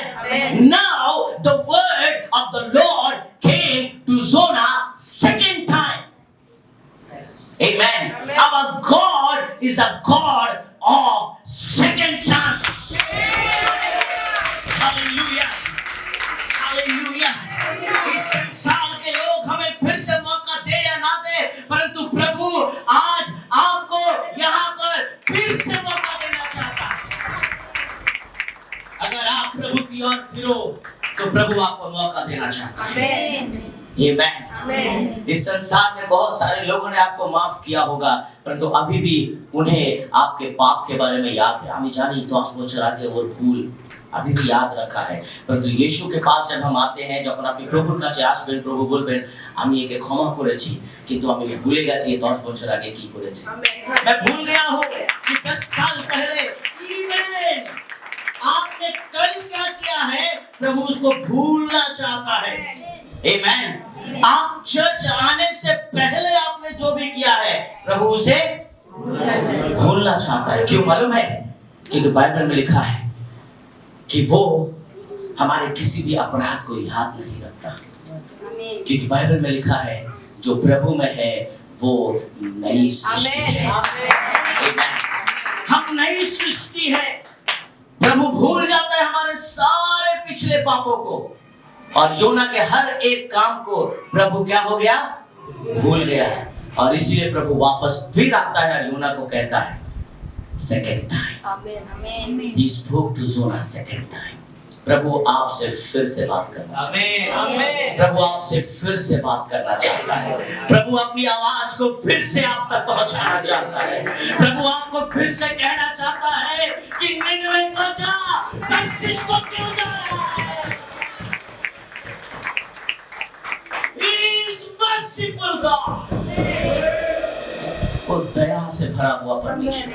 Now the word of the Lord came to Jonah second time. Amen. Our God is a God of second chance. Hallelujah. Hallelujah. इस संसार के लोग हमें फिर से मौका दे या ना दे, परंतु प्रभु आज आपको यहाँ पर फिर से मौका देना चाहता है। अगर आप प्रभु की ओर फिरो तो प्रभु आपको मौका देना चाहता है। आमेन। इस संसार में बहुत सारे लोगों ने आपको माफ किया होगा, परंतु अभी भी उन्हें आपके पाप के बारे में याद है। हमें जानी तो आपको चला के और भूल अभी भी याद रखा है, परंतु यीशु के पास जब हम आते हैं, जब अपनी प्रभुर কাছে আসবেন, প্রভু বলবেন আমি একে ক্ষমা করেছি, কিন্তু আমি ভুলে গেছি 10 বছর আগে কি করেছি। मैं भूल गया हूँ कि 10 साल पहले इवन आपने कल क्या किया है, प्रभु उसको भूलना चाहता है। आमेन। आप चर्च आने से पहले आपने जो भी किया है, प्रभु उसे भूलना चाहता है। क्यों मालूम है? क्योंकि बाइबल में लिखा है कि वो हमारे किसी भी अपराध को याद नहीं रखता। क्योंकि बाइबल में लिखा है जो प्रभु में है वो नई सृष्टि है। हम नई सृष्टि है। प्रभु भूल जाता है हमारे सारे पिछले पापों को, और योना के हर एक काम को प्रभु क्या हो गया? भूल गया। और इसलिए प्रभु वापस फिर आता है और योना को कहता है second time. Amen. He spoke to Jonah second time. प्रभु आपसे फिर से बात करना चाहता है। प्रभु आपसे फिर से बात करना चाहता है। प्रभु अपनी आवाज को फिर से आप तक पहुंचाना चाहता है। प्रभु आपको फिर से कहना चाहता है कि निनवे को जा, तर्शीश को क्यों जा रहा है? He is merciful God. और दया से भरा हुआ परमेश्वर।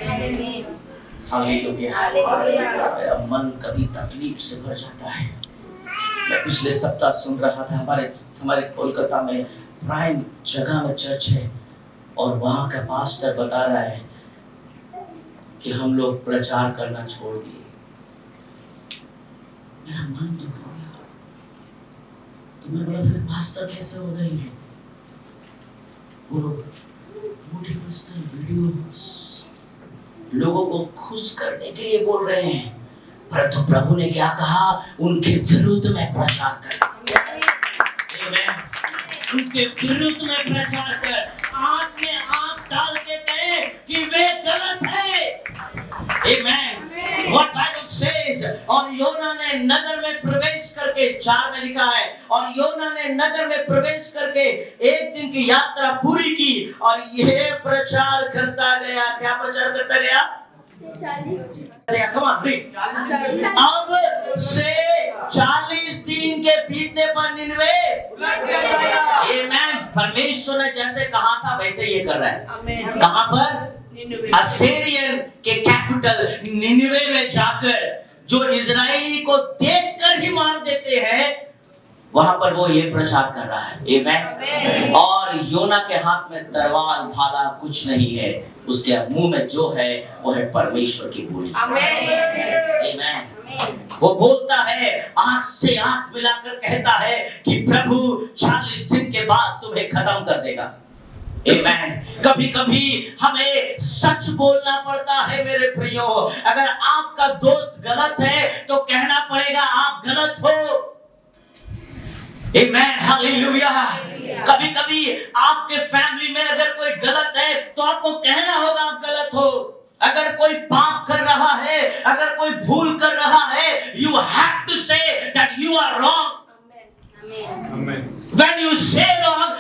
हालेलुया। मेरा मन कभी तकलीफ से भर जाता है। मैं पिछले सप्ताह सुन रहा था, हमारे कोलकाता में प्राइम जगह में चर्च है, और वहाँ का पास्टर बता रहा है कि हम लोग प्रचार करना छोड़ दिए। मेरा मन दुख हो गया। तो मैं बोला था पास्टर कैसे हो गए? वो मोटिवेशनल वीडियोस लोगों को खुश करने के लिए बोल रहे हैं, परंतु प्रभु ने क्या कहा? उनके विरुद्ध में प्रचार कर। उनके विरुद्ध में प्रचार कर, आंख में आंख डाल के कहे कि वे गलत है। आमेन। What Bible says, और योना ने नगर में प्रवेश करके, 4 में लिखा है, और योना ने नगर में प्रवेश करके 1 दिन की यात्रा पूरी की और यह प्रचार करता गया। क्या प्रचार करता गया? 40। Come on, read। अब से 40 दिन के बीतने पर निनवे उलट गया। आमेन। परमेश्वर ने जैसे कहा था वैसे ये कर रहा है। कहां पर? असीरियन के कैपिटल निनवे में जाकर जो इजरायली को देखकर ही मार देते हैं, वहां पर वो ये प्रचार कर रहा है। आमेन। और योना के हाथ में तलवार भाला कुछ नहीं है, उसके मुंह में जो है वो है परमेश्वर की बोली। आमेन। वो बोलता है, आंख से आंख मिलाकर कहता है कि प्रभु 40 दिन के बाद तुम्हें खत्म कर देगा। आमेन। कभी कभी हमें सच बोलना पड़ता है मेरे प्रियो। अगर आपका दोस्त गलत है तो कहना पड़ेगा आप गलत हो। आमेन। हालेलुया। कभी कभी आपके फैमिली में अगर कोई गलत है तो आपको कहना होगा आप गलत हो। अगर कोई पाप कर रहा है, अगर कोई भूल कर रहा है, you have to say that you are wrong. Amen. When you say wrong,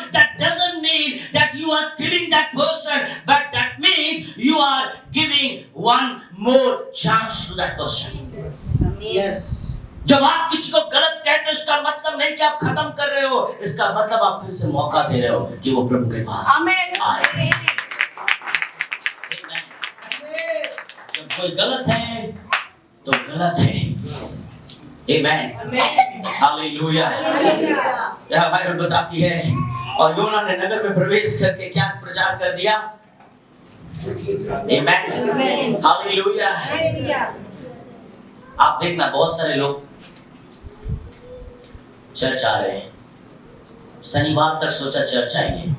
killing that person, but that means you are giving one more chance to that person. Yes. जब आप किसी को गलत कहते हो, इसका मतलब नहीं कि आप खत्म कर रहे हो, इसका मतलब आप फिर से मौका दे रहे हो कि वो प्रभु के पास आए। जब कोई गलत है तो गलत है। आमेन। हालेलुया। यह बाइबल बताती है, और योना ने नगर में प्रवेश करके क्या प्रचार कर दिया? आमेन। हालेलुया। आप देखना, बहुत सारे लोग चर्च आ रहे हैं, शनिवार तक सोचा चर्च आएंगे,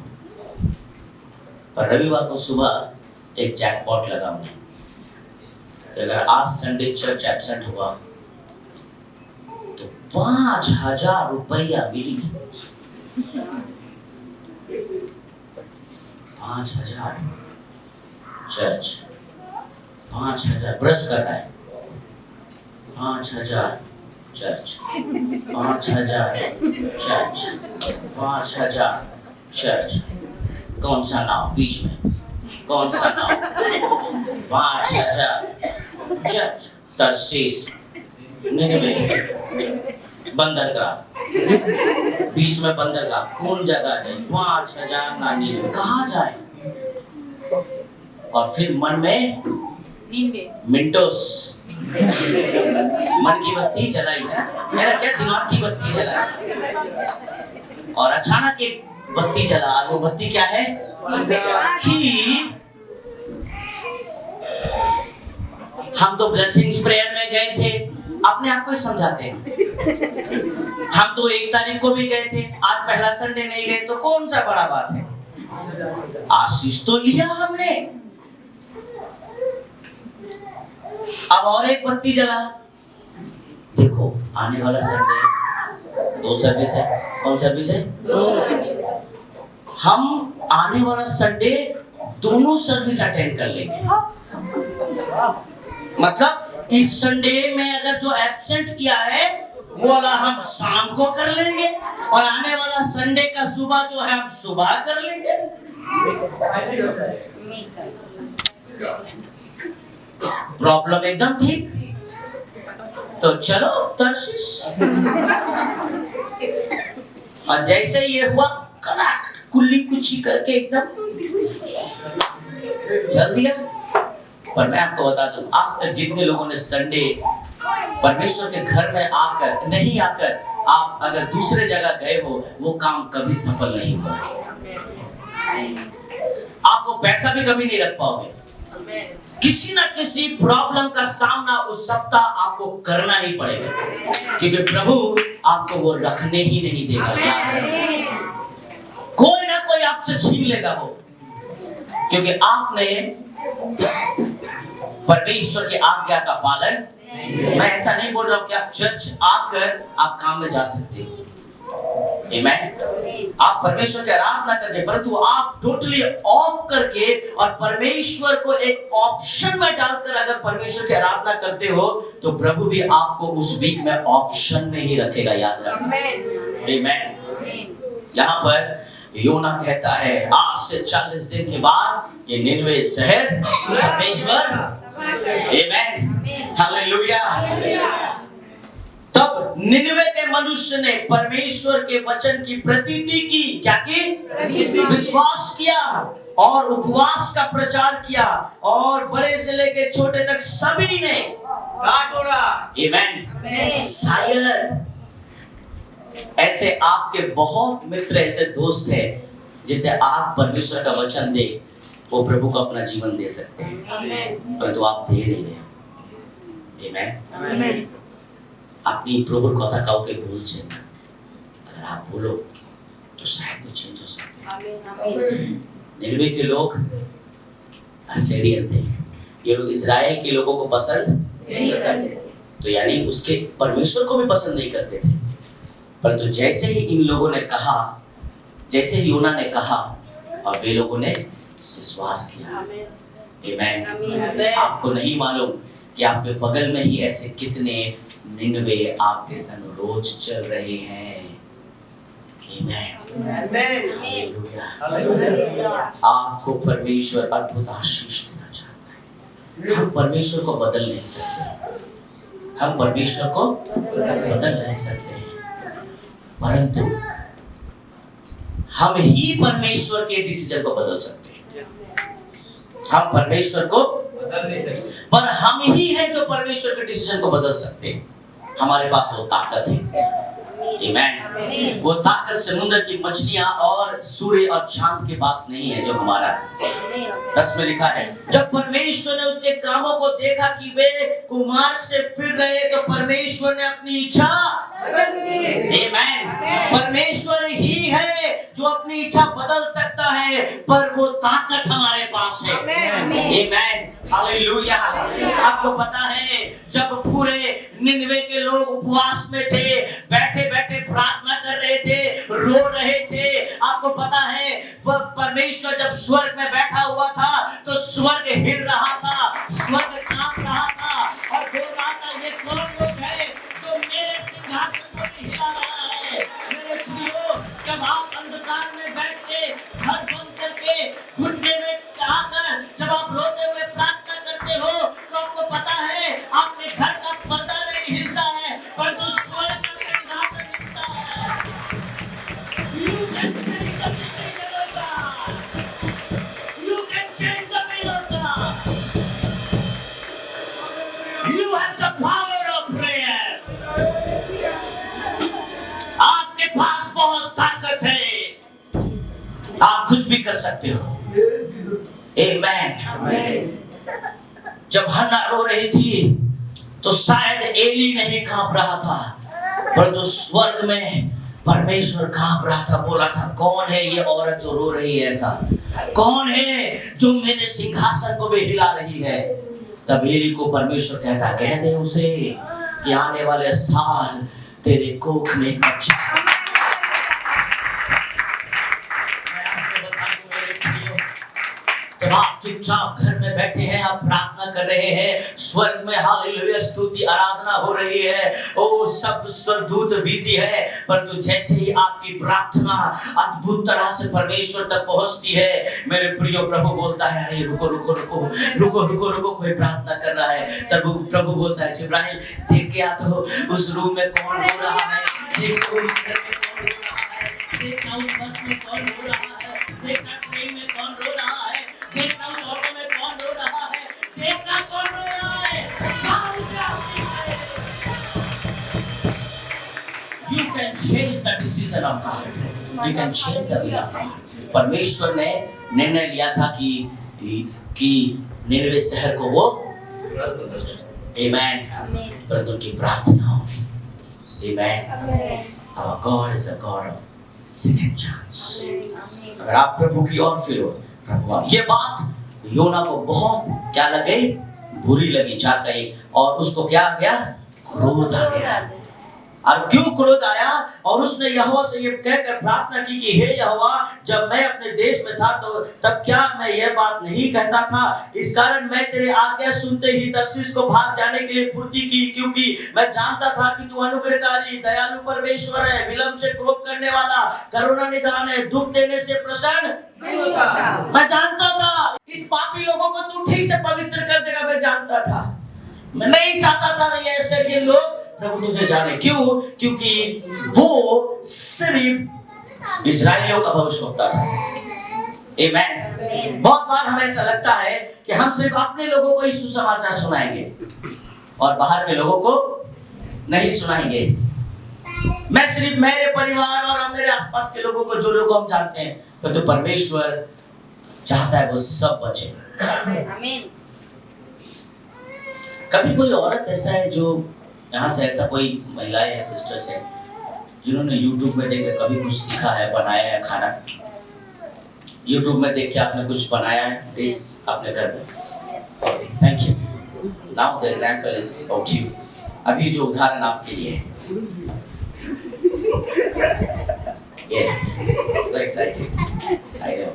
पर रविवार को सुबह एक जैकपॉट लगा उन्हें कि अगर आज संडे चर्च एब्सेंट हुआ तो 5,000 रुपया मिलेगी। 5,000 चर्च, 5,000 ब्रश कर रहा है, 5,000 चर्च, 5,000 चर्च, 5,000 चर्च। कौन सा नाव बीच में? कौन सा नाव? 5,000 चर्च। तरशीश, निनवे, बंदरगाह, बीच में बंदरगाह, कौन जगह जाए? 5,000 नानी, कहाँ जाए? और फिर मन में मिंटोस, मन की बत्ती जलाई है, मेरा क्या दिमाग की बत्ती जलाई, और अचानक एक बत्ती जला, और वो बत्ती क्या है? कि हम तो ब्लेसिंग्स प्रेयर में गए थे, अपने आप को ही समझाते हैं। हम तो 1 तारीख को भी गए थे, आज पहला संडे नहीं गए तो कौन सा बड़ा बात है? आशीष तो लिया हमने। अब और एक बत्ती जला, देखो आने वाला संडे 2 सर्विस है। कौन सर्विस है? 2। हम आने वाला संडे दोनों सर्विस अटेंड कर लेंगे। मतलब इस संडे में अगर जो एब्सेंट किया है वो वाला हम शाम को कर लेंगे, और आने वाला संडे का सुबह जो है हम सुबह कर लेंगे। प्रॉब्लम एकदम ठीक। तो चलो तरशीश। और जैसे ये हुआ, कड़ाक कुल्ली कुची करके एकदम चल दिया। पर मैं आपको बता दूं, आज तक जितने लोगों ने संडे परमेश्वर के घर में आकर नहीं आकर आप अगर दूसरे जगह गए हो, वो काम कभी सफल नहीं हुआ। आप वो पैसा भी कभी नहीं रख पाओगे। किसी ना किसी प्रॉब्लम का सामना उस सप्ताह आपको करना ही पड़ेगा, क्योंकि प्रभु आपको वो रखने ही नहीं देगा। कोई ना कोई आपसे छीन लेगा वो, क्योंकि आपने परमेश्वर की आज्ञा का पालन। मैं ऐसा नहीं बोल रहा हूं कि आप चर्च आकर आप काम में जा सकते हैं, आमेन। आप परमेश्वर की आराधना करके, परंतु आप टोटली ऑफ करके और परमेश्वर को एक ऑप्शन में डालकर अगर परमेश्वर की आराधना करते हो तो प्रभु भी आपको उस वीक में ऑप्शन में ही रखेगा। याद रखना, आमेन। जहां पर योना कहता है आज से 40 दिन के बाद ये निनवे शहर परमेश्वर, आमेन, हालेलुया। तब निनवे के मनुष्य ने परमेश्वर के वचन की प्रतीति की, क्या की? विश्वास किया और उपवास का प्रचार किया, और बड़े से लेकर छोटे तक सभी ने काटोड़ा, आमेन। शायद ऐसे आपके बहुत मित्र, ऐसे दोस्त हैं जिसे आप परमेश्वर का वचन दे, वो प्रभु को अपना जीवन दे सकते हैं, परंतु आप दे नहीं रहे। आमेन। अपनी प्रभुर কথা কাউকে বলছেন না, अगर आप बोलो तो शायद वो चेंज हो सकते हैं। निनवे के लोग असीरियन थे, ये लोग इजराइल के लोगों को पसंद नहीं करते, तो यानी उसके परमेश्वर को भी पसंद नहीं करते थे। परंतु जैसे ही इन लोगों ने कहा, जैसे ही योना ने कहा, और वे लोगों ने विश्वास किया। आमेन। आपको नहीं मालूम कि आपके बगल में ही ऐसे कितने निनवे आपके संग रोज चल रहे हैं। Amen. हालेलुया। आपको परमेश्वर अद्भुत आशीष देना चाहता है। हम परमेश्वर को बदल नहीं सकते, हम परमेश्वर को बदल नहीं सकते, परंतु हम ही परमेश्वर के डिसीजन को बदल सकते हैं। हम परमेश्वर को बदल नहीं सकते, पर हम ही हैं जो परमेश्वर के डिसीजन को बदल सकते हैं। हमारे पास वो ताकत है। आमीन। वो ताकत समुद्र की मछलियां और सूर्य और चांद के पास नहीं है जो हमारा है। 10 में लिखा है, जब परमेश्वर ने उसके कामों को देखा कि वे कुमार्ग से फिर रहे तो परमेश्वर ने अपनी इच्छा आमीन। परमेश्वर ही है जो अपनी इच्छा बदल सकता है, पर वो ताकत हमारे पास है। आमीन। हालेलुया। आपको पता है जब पूरे निनवे के लोग उपवास में थे, बैठे बैठे प्रार्थना कर रहे थे, रो रहे थे, आपको पता है परमेश्वर जब स्वर्ग में बैठा हुआ था तो स्वर्ग हिल रहा था, स्वर्ग कांप रहा था और बोल रहा था, ये कौन लोग हैं जो मेरे सिंहासन को हिला रहा है। मेरे प्रियो, जब आप अंधकार में बैठ के घर बंद करके घुटने में जाकर जब आप रोते हुए प्रार्थना करते हो तो आपको पता है आपके घर का पर्दा नहीं हिलता है, परंतु स्वर्ग का सिंहासन हिलता है। You can change the decision of God. You can change the will of God. You have the power of prayer. आपके पास बहुत ताकत है, आप कुछ भी कर सकते हो। आमीन। जब हन्ना रो रही थी तो शायद एली नहीं कांप रहा था, परंतु स्वर्ग में परमेश्वर कांप रहा था, बोला था, कौन है ये औरत जो रो रही है, ऐसा कौन है जो मेरे सिंहासन को भी हिला रही है। तब एली को परमेश्वर कहता, कह दे उसे कि आने वाले साल तेरे कोख में एक बच्चा। जब आप चुपचाप घर में बैठे हैं, आप प्रार्थना कर रहे हैं, स्वर्ग में हालेलुया स्तुति आराधना हो रही है, ओ सब स्वर्गदूत बिजी है, परंतु जैसे ही आपकी प्रार्थना अद्भुत तरह से परमेश्वर तक पहुंचती है, मेरे प्रिय प्रभु बोलता है, अरे रुको रुको रुको रुको रुको रुको, कोई प्रार्थना कर रहा है। तब प्रभु बोलता है, जिब्राइल देख के आ तो उस रूम में कौन रो रहा है, देखो उस घर में कौन रो रहा है, देखना उस बस में कौन रो रहा है, देखना ट्रेन में कौन रो रहा है, देखना उस ऑटो में कौन रो रहा है, देखना कौन रो रहा है। You can change the decision of God. You can change the will of God. परमेश्वर ने निर्णय लिया था कि निनवे शहर को वो आमीन, परंतु उनकी प्रार्थना हो। आमीन। Our God is a God of second chance. अगर आप प्रभु की ओर फिरो, ये बात योना को बहुत क्या लग गई, बुरी लगी, जा गई, और उसको क्या आ गया, क्रोध आ गया। और क्यों क्रोध आया, और उसने यहोवा से ये कहकर प्रार्थना की कि हे यहोवा, जब मैं अपने देश में था तो तब क्या मैं यह बात नहीं कहता था, इस कारण मैं तेरे आज्ञा सुनते ही तर्शीश को भाग जाने के लिए फुर्ती की, क्योंकि मैं जानता था कि तू अनुग्रहकारी दयालु परमेश्वर है, विलंब से क्रोध करने वाला, करुणा निधान है, दुख देने से प्रसन्न नहीं होता। मैं जानता था इस पापी लोगों को तू ठीक से पवित्र कर देगा, मैं जानता था, मैं नहीं चाहता था ये ऐसे लोग प्रभु तुझे जाने। क्यों? क्योंकि वो सिर्फ इस्राएलियों का भविष्यवक्ता था। आमीन। बहुत बार हमें ऐसा लगता है कि हम सिर्फ अपने लोगों को ही सुसमाचार सुनाएंगे और बाहर के लोगों को नहीं सुनाएंगे। मैं सिर्फ मेरे परिवार और मेरे आसपास के लोगों को, जो लोग हम जानते हैं, तो परमेश्वर चाहता है वो सब बचे। आमीन। कभी कोई औरत ऐसा है जो यहाँ से, ऐसा कोई महिलाएं या सिस्टर्स है जिन्होंने YouTube में देख के कभी कुछ सीखा है, बनाया है खाना, YouTube में देख के आपने कुछ बनाया है डिश अपने घर में? Thank you. Now the example is about you. अभी जो उदाहरण आपके लिए है। Yes, so excited I know.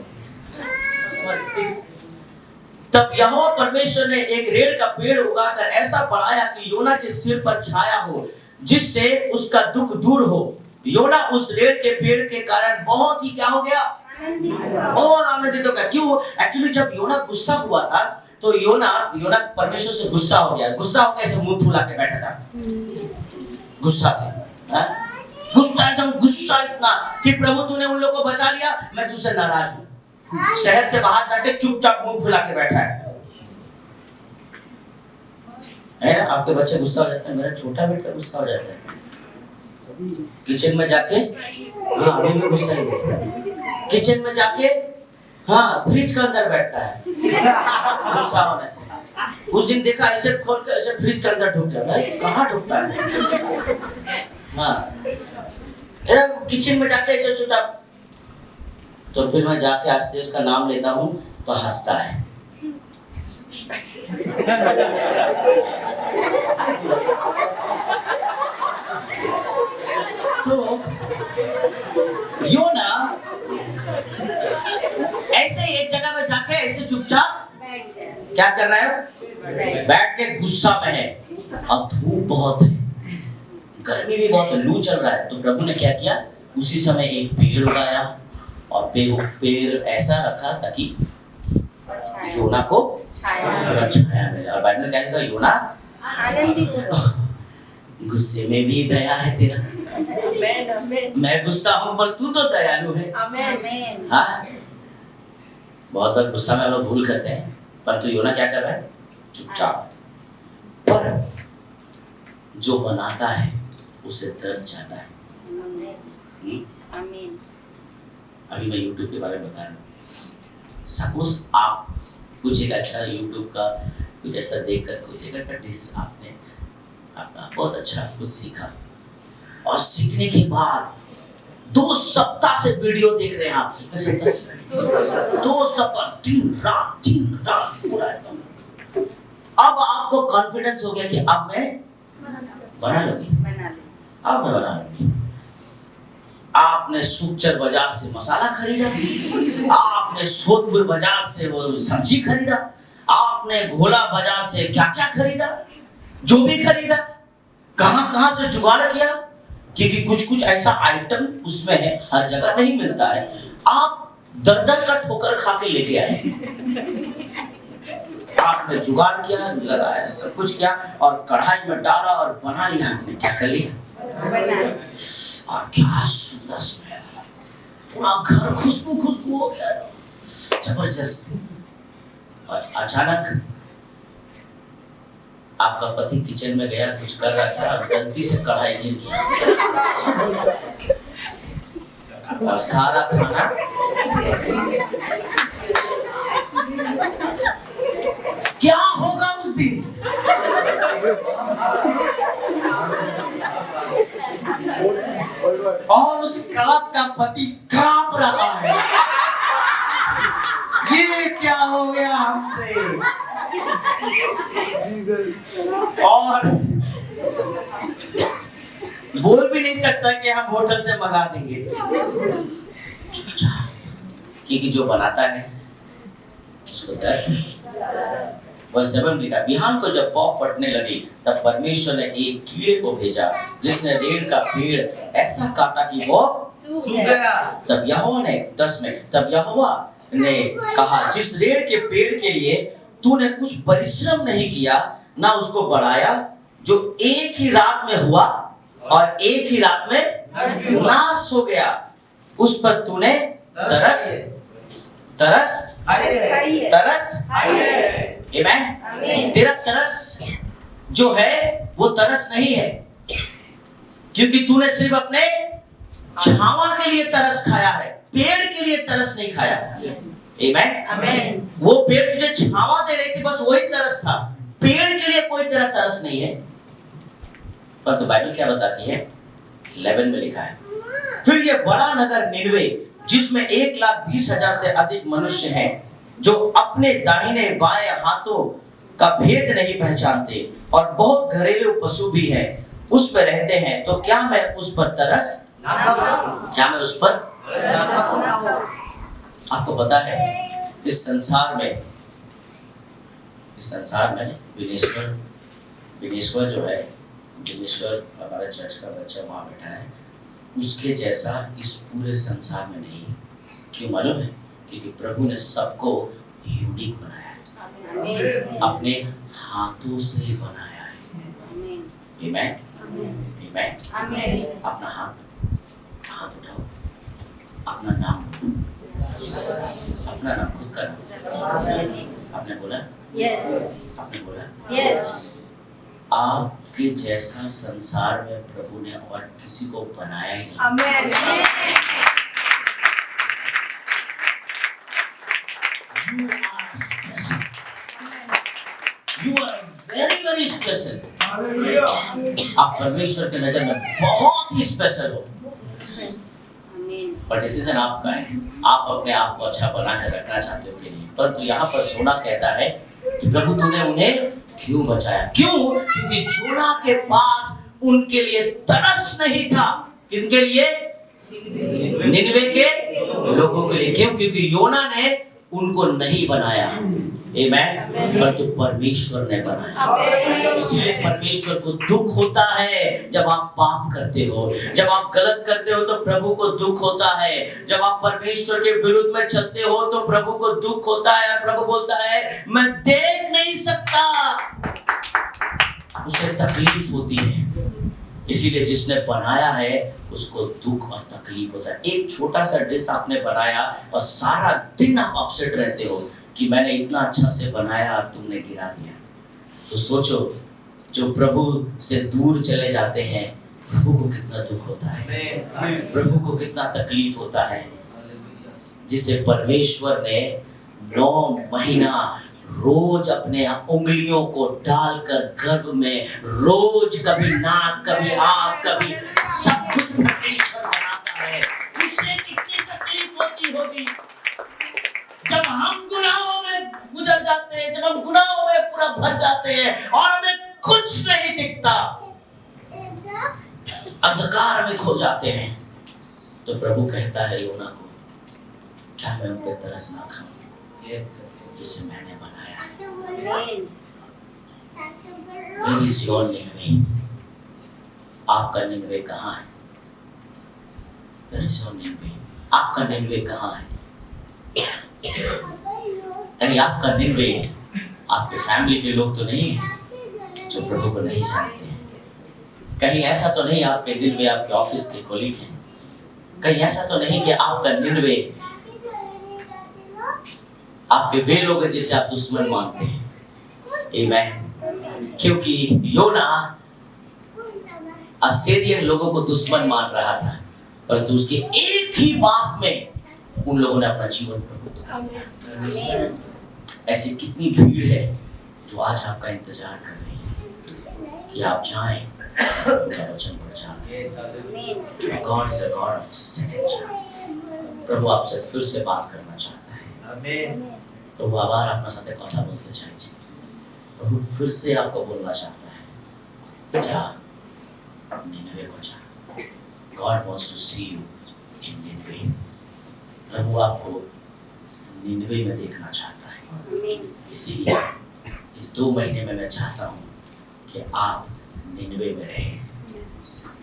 तब यहोवा परमेश्वर ने एक रेड़ का पेड़ उगाकर ऐसा बढ़ाया कि योना के सिर पर छाया हो, जिससे उसका दुख दूर हो। योना उस रेड़ के पेड़ के कारण बहुत ही क्या हो गया, बहुत आनंदित हो गया। क्यों? एक्चुअली जब योना गुस्सा हुआ था तो योना परमेश्वर से गुस्सा हो गया। गुस्सा हो कैसे? मुंह फुला के बैठा था गुस्सा से। गुस्सा एकदम गुस्सा इतना कि प्रभु तूने उन लोगों को बचा लिया, मैं तुझसे नाराज हूं। शहर से बाहर जाके चुपचाप मुंह फुला के बैठा है ना? आपके बच्चे गुस्सा हो जाते हैं, मेरा छोटा बेटा गुस्सा हो जाता है किचन में जाके। हाँ अभी भी गुस्सा ही है। किचन में जाके हाँ फ्रिज के अंदर बैठता है गुस्सा होने से। उस दिन देखा ऐसे खोल के ऐसे फ्रिज के अंदर ढुक गया। भाई कहाँ ढुकता है? हाँ किचन में जाके ऐसे छुटा। तो फिर मैं जाके आस्ते उसका नाम लेता हूँ तो हंसता है। तो योना ऐसे एक जगह में जाके ऐसे चुपचाप क्या कर रहा है? बैठ के गुस्सा में है। अब धूप बहुत है, गर्मी भी बहुत है, लू चल रहा है। तो प्रभु ने क्या किया? उसी समय एक पेड़ उगाया और पेड़ ऐसा रखा ताकि योना को छाया मिले। और बाइबल में क्या लिखा? योना आनंदित गुस्से में भी दया है तेरा। मैं गुस्सा हूं पर तू तो दयालु है। हाँ बहुत बार गुस्सा में हम लोग भूल करते हैं, परंतु योना क्या कर रहा है? चुपचाप। पर जो बनाता है उसे दर्द जाता है। अभी मैं YouTube के बारे में बता रहा हूँ। सपोज आप कुछ एक अच्छा YouTube का कुछ ऐसा देखकर कुछ एक अच्छा डिश आपने अपना बहुत अच्छा कुछ सीखा, और सीखने के बाद 2 सप्ताह से वीडियो देख रहे हैं आप। 2 सप्ताह दिन रात पूरा एकदम। अब आपको कॉन्फिडेंस हो गया कि अब मैं बना लूंगी। अब मैं बना लूंगी। आपने सुखचर बाजार से मसाला खरीदा, आपने सोदपुर बाजार से वो सब्जी खरीदा, आपने घोला बाजार से क्या क्या खरीदा, जो भी खरीदा, कहां से जुगाड़ किया, क्योंकि कुछ ऐसा आइटम उसमें है हर जगह नहीं मिलता है। आप दर का ठोकर खा के लेके आए। आपने जुगाड़ किया, लगाया, सब कुछ किया और कढ़ाई में डाला और बना लिया। आपने क्या कर लिया? और क्या सुंदर स्मेल, पूरा घर खुशबू हो गया, जबरदस्त। और अचानक आपका पति किचन में गया, कुछ कर रहा था और गलती से कढ़ाई गिर गया और सारा खाना क्या होगा उस दिन? और उस कलप का पति कांप रहा है। ये क्या हो गया हमसे? और बोल भी नहीं सकता कि हम होटल से मंगा देंगे, क्योंकि जो बनाता है उसको दर्द। वर्ष 7 लिखा, बिहान को जब पौ फटने लगी तब परमेश्वर ने एक कीड़े को भेजा जिसने रेड़ का पेड़ ऐसा काटा कि वो सूख गया। तब यहोवा ने 10 में तब यहोवा ने कहा, जिस रेड़ के पेड़ के लिए तूने कुछ परिश्रम नहीं किया, ना उसको बढ़ाया, जो एक ही रात में हुआ और एक ही रात में नाश हो गया, उस पर तूने तरस आमीन। तेरा तरस जो है वो तरस नहीं है, क्योंकि तूने सिर्फ अपने छावा के लिए तरस खाया है, पेड़ के लिए तरस नहीं खाया। आमीन। वो पेड़ तुझे छावा दे रही थी, बस वही तरस था, पेड़ के लिए कोई तेरा तरस नहीं है। पर तो बाइबल क्या बताती है? 11 में लिखा है, फिर ये बड़ा नगर निनवे जिसमें 1,20,000 से अधिक मनुष्य हैं, जो अपने दाहिने बाएं हाथों का भेद नहीं पहचानते और बहुत घरेलू पशु भी हैं, उस पर रहते हैं, तो क्या मैं उस पर तरस आपको पता है इस संसार में विनेश्वर जो है, विनेश्वर हमारे चर्च का बच्चा वहां बैठा है, उसके जैसा इस पूरे संसार में नहीं है। क्यों मालूम है? क्योंकि प्रभु ने सबको यूनिक बनाया है, अपने हाथों से बनाया है। आमेन, आमेन। अपना हाथ उठाओ, अपना नाम, अपना नाम, खुद का नाम आपने बोला, आपने बोला, आपके जैसा संसार में प्रभु ने और किसी को बनाया ही नहीं। You are very very special. आप परमेश्वर की नजर में बहुत ही स्पेशल हो। पर डिसीजन आपका है, आप अपने आप को अच्छा बना कर रखना चाहते हो कि नहीं। परंतु यहाँ पर जोना कहता है कि प्रभु तूने उन्हें क्यों बचाया? क्यों? क्योंकि जोना के पास उनके लिए तरस नहीं था। किनके लिए? निनवे के लोगों के लिए। क्यों? क्योंकि योना ने उनको नहीं बनाया, आमेन, परंतु परमेश्वर ने बनाया। इसलिए परमेश्वर को दुख होता है जब आप पाप करते हो, जब आप गलत करते हो तो प्रभु को दुख होता है। जब आप परमेश्वर के विरुद्ध में चलते हो तो प्रभु को दुख होता है। और प्रभु बोलता है मैं देख नहीं सकता, उसे तकलीफ होती है। इसीलिए जिसने बनाया है उसको दुख और तकलीफ होता है। एक छोटा सा डिश आपने बनाया और सारा दिन आप अपसेट रहते हो कि मैंने इतना अच्छा से बनाया और तुमने गिरा दिया। तो सोचो, जो प्रभु से दूर चले जाते हैं प्रभु को कितना दुख होता है, प्रभु को कितना तकलीफ होता है। जिसे परमेश्वर ने 9 महीना रोज अपने उंगलियों को डालकर गर्भ में, रोज कभी नाक, कभी आँख, कभी सब कुछ परमेश्वर बनाता है। उसे कितनी तकलीफ होती होगी जब हम गुनाहों में गुजर जाते हैं, जब हम गुनाहों में पूरा भर जाते हैं और हमें कुछ नहीं दिखता, अंधकार में खो जाते हैं। तो प्रभु कहता है योना को, क्या मैं उन पे तरस ना खाऊं जिसे मैंने बनाया? Where is your Nineveh? आपका निनवे कहाँ है? Where is your Nineveh? आपका निनवे कहाँ है? कहीं आपका निनवे आपके फैमिली के लोग तो नहीं है जो प्रभु को नहीं जानते हैं? कहीं ऐसा तो नहीं आपके निनवे आपके ऑफिस के कोलीग हैं? कहीं ऐसा तो नहीं कि आपका निनवे आपके वे लोग हैं जिसे आप दुश्मन मानते हैं? आमेन। क्योंकि योना असीरियन लोगों को दुश्मन मान रहा था, परंतु उसके एक ही बात में उन लोगों ने अपना जीवन प्रभु को दिया। ऐसी कितनी भीड़ है जो आज आपका इंतजार कर रही है कि आप जाएं उनका वचन प्रचार। God is a God of second chance. प्रभु आपसे फिर से बात करना चाहता है। प्रभु आभार अपना साथे कथा बोलते चाहिए। प्रभु फिर से आपको बोलना चाहता है, जा निनवे को जा। God wants to see you in Nineveh. प्रभु आपको निनवे में देखना चाहता है। इसीलिए इस 2 महीने में मैं चाहता हूँ कि आप निनवे में रहें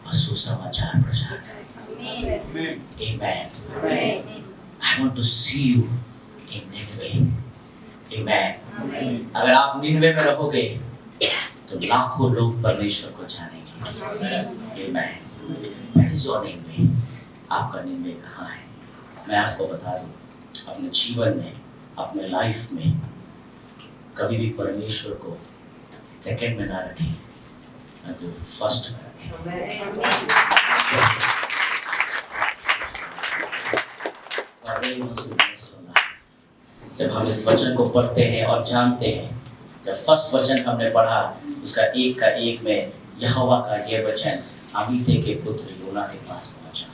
और सुसमाचार प्रचार करें। आमेन। I want to see you in Nineveh. Amen. अगर आप निनवे में रहोगे तो लाखों लोग परमेश्वर को जानेंगे। Amen. Where is your Nineveh? आपका निनवे कहाँ है? मैं आपको बता दूं, अपने जीवन में, अपने लाइफ में कभी भी परमेश्वर को सेकंड में ना रखें, ना तो फर्स्ट में रखें। जब हम इस वचन को पढ़ते हैं और जानते हैं, जब फर्स्ट वचन हमने पढ़ा उसका एक का एक में यहोवा का यह वचन अमीते के पुत्र योना के पास पहुंचा,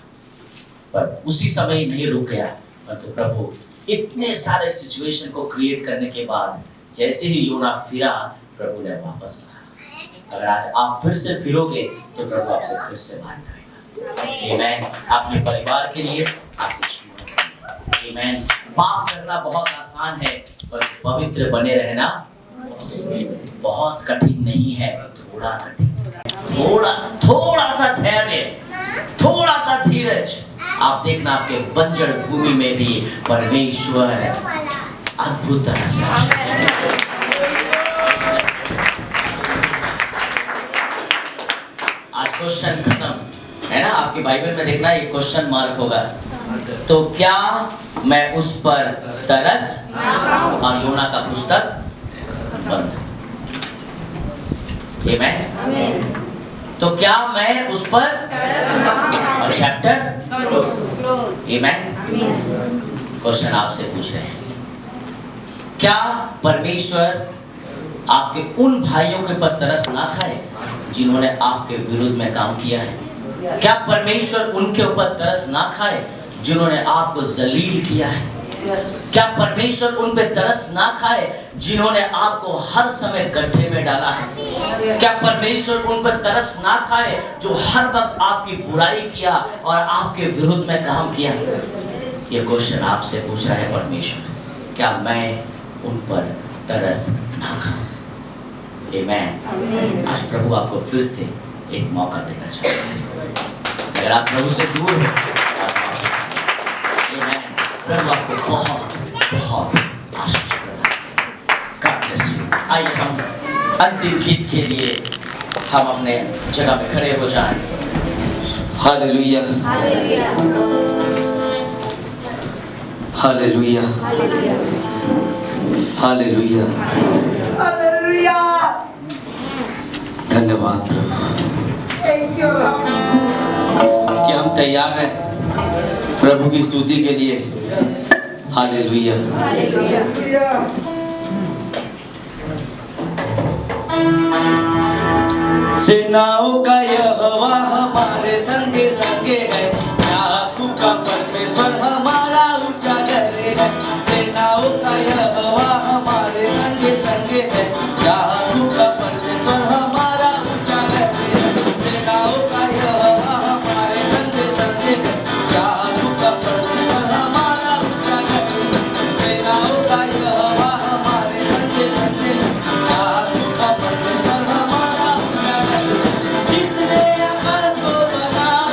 पर उसी समय ही नहीं रुक गया, परंतु प्रभु इतने सारे सिचुएशन को क्रिएट करने के बाद जैसे ही योना फिरा, प्रभु ने वापस कहा, अगर आज आप फिर से फिरोगे तो प्रभु आपसे फिर से बात करेगा। आमेन। अपने परिवार के लिए, आपके जीवन के लिए। आमेन। पाप करना बहुत आसान है, पर पवित्र बने रहना बहुत कठिन नहीं है, थोड़ा कठिन। थोड़ा सा धैर्य, थोड़ा सा धीरज, आप देखना आपके बंजर भूमि में भी परमेश्वर अद्भुत तरह से आज क्वेश्चन खत्म है ना। आपकी बाइबल में देखना ये क्वेश्चन मार्क होगा। तो क्या मैं उस पर तरस, और योना का पुस्तक बंद। आमीन। तो क्या मैं उस पर, और चैप्टर आमीन। क्वेश्चन आपसे पूछ रहे हैं, क्या परमेश्वर आपके उन भाइयों के ऊपर तरस ना खाए जिन्होंने आपके विरुद्ध में काम किया है? क्या परमेश्वर उनके ऊपर तरस ना खाए जिन्होंने आपको जलील किया है? क्या परमेश्वर उन पे तरस ना खाए जिन्होंने आपको हर समय गड्ढे में डाला है? क्या परमेश्वर उन पर तरस ना खाए जो हर वक्त आपकी बुराई किया और आपके विरुद्ध में काम किया? ये क्वेश्चन आपसे पूछ रहा है परमेश्वर, क्या मैं उन पर तरस ना खाऊं? आमीन। आज प्रभु आपको फिर से एक मौका देना चाहता है। अगर आप प्रभु से दूर हो, प्रभु आपको बहुत बहुत आशीष प्रदान। आइए हम अंतिम गीत के लिए हम अपने जगह में खड़े हो जाएं। Hallelujah, hallelujah, hallelujah, hallelujah. धन्यवाद प्रभु। Thank you Lord. क्या हम तैयार हैं प्रभु की स्तुति के लिए? Hallelujah, hallelujah. सेनाओं का यहोवा हमारे संगे संगे है, याकूब का परमेश्वर हमारा उजागर है। सेनाओं का यहोवा हमारे संगे संगे है, याकूब का परमेश्वर हमारा उजागर है। सेनाओं का यहोवा हमारे संगे संगे है, याकूब का परमेश्वर हमारा उजागर है। सेनाओं का यहोवा हमारे संगे संगे है, याकूब का परमेश्वर हमारा उजागर है। जिसने आकाश को बनाया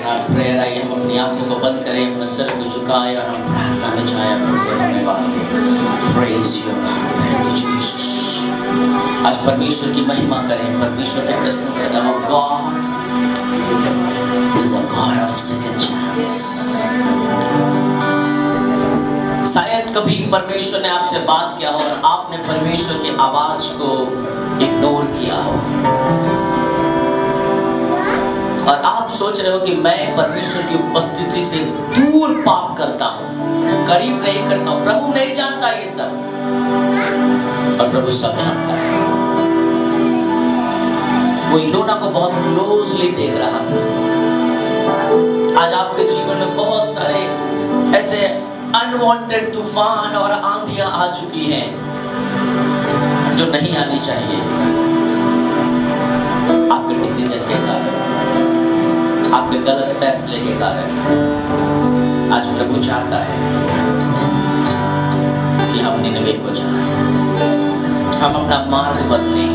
नॉट प्रेयर, आइए हम अपनी आंखों को बंद करें, अपना सर को झुकाएं और हम प्रार्थना में जाएं। आपको धन्यवाद दें। Praise you God, thank you Jesus. आज परमेश्वर की महिमा करें, परमेश्वर के प्रशंसा करें। God is the God of second chance. शायद कभी परमेश्वर ने आपसे बात किया हो और आपने परमेश्वर की आवाज को इग्नोर किया हो और आप सोच रहे हो कि मैं परमेश्वर की उपस्थिति से दूर पाप करता हूं, करीब नहीं करता हूं। प्रभु नहीं जानता ये सब, और प्रभु सब जानता है। वो योना को बहुत क्लोजली देख रहा था। आज आपके जीवन में बहुत सारे ऐसे अनवांटेड तूफान और आंधियां आ चुकी हैं जो नहीं आनी चाहिए, आपके डिसीजन के कारण, आपके गलत फैसले के कारण। आज प्रभु चाहता है कि हम निनवे को जाएं, हम अपना मार्ग बदलें।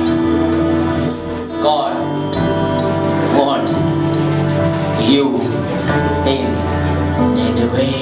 God want you in Nineveh.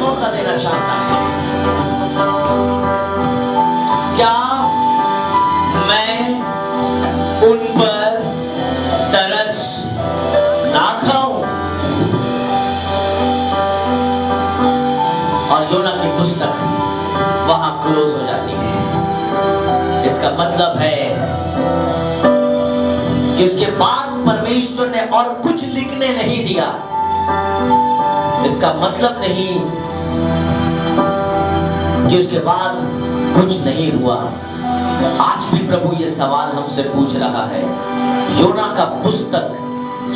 मौका देना चाहता है। क्या मैं उन पर तरस ना खाऊं? और योना की पुस्तक वहां क्लोज हो जाती है। इसका मतलब है कि उसके बाद परमेश्वर ने और कुछ लिखने नहीं दिया। इसका मतलब नहीं कि उसके बाद कुछ नहीं हुआ। आज भी प्रभु ये सवाल हमसे पूछ रहा है। योना का पुस्तक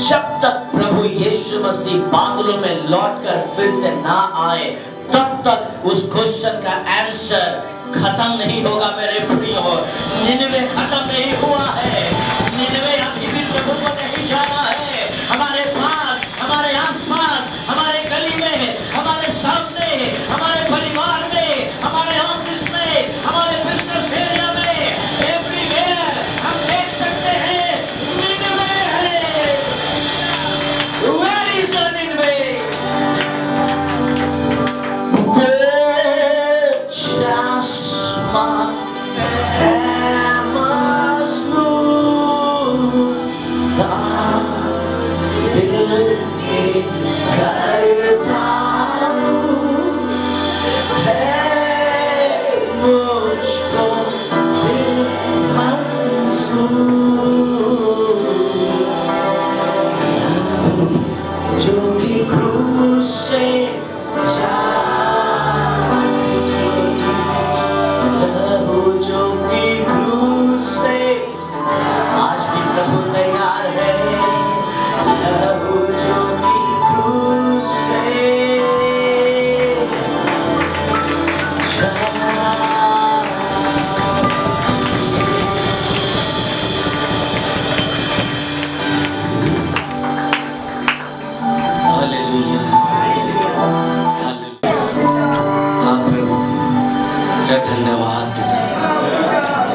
जब तक प्रभु यीशु मसीह बादलों में लौटकर फिर से ना आए, तब तक उस क्वेश्चन का आंसर खत्म नहीं होगा। मेरे प्रियो, निन्वे खत्म नहीं हुआ है। निन्वे अभी भी प्रभु को नहीं जाना है। हमारे पास, हमारे आसपास, हमारे गली में, हमारे सामने, हमारे परिवार में, हमारे ऑफिस में, हमारे बिजनेस एरिया में, एवरीवेयर हम देख सकते हैं निन्वे है। Where is Nineveh?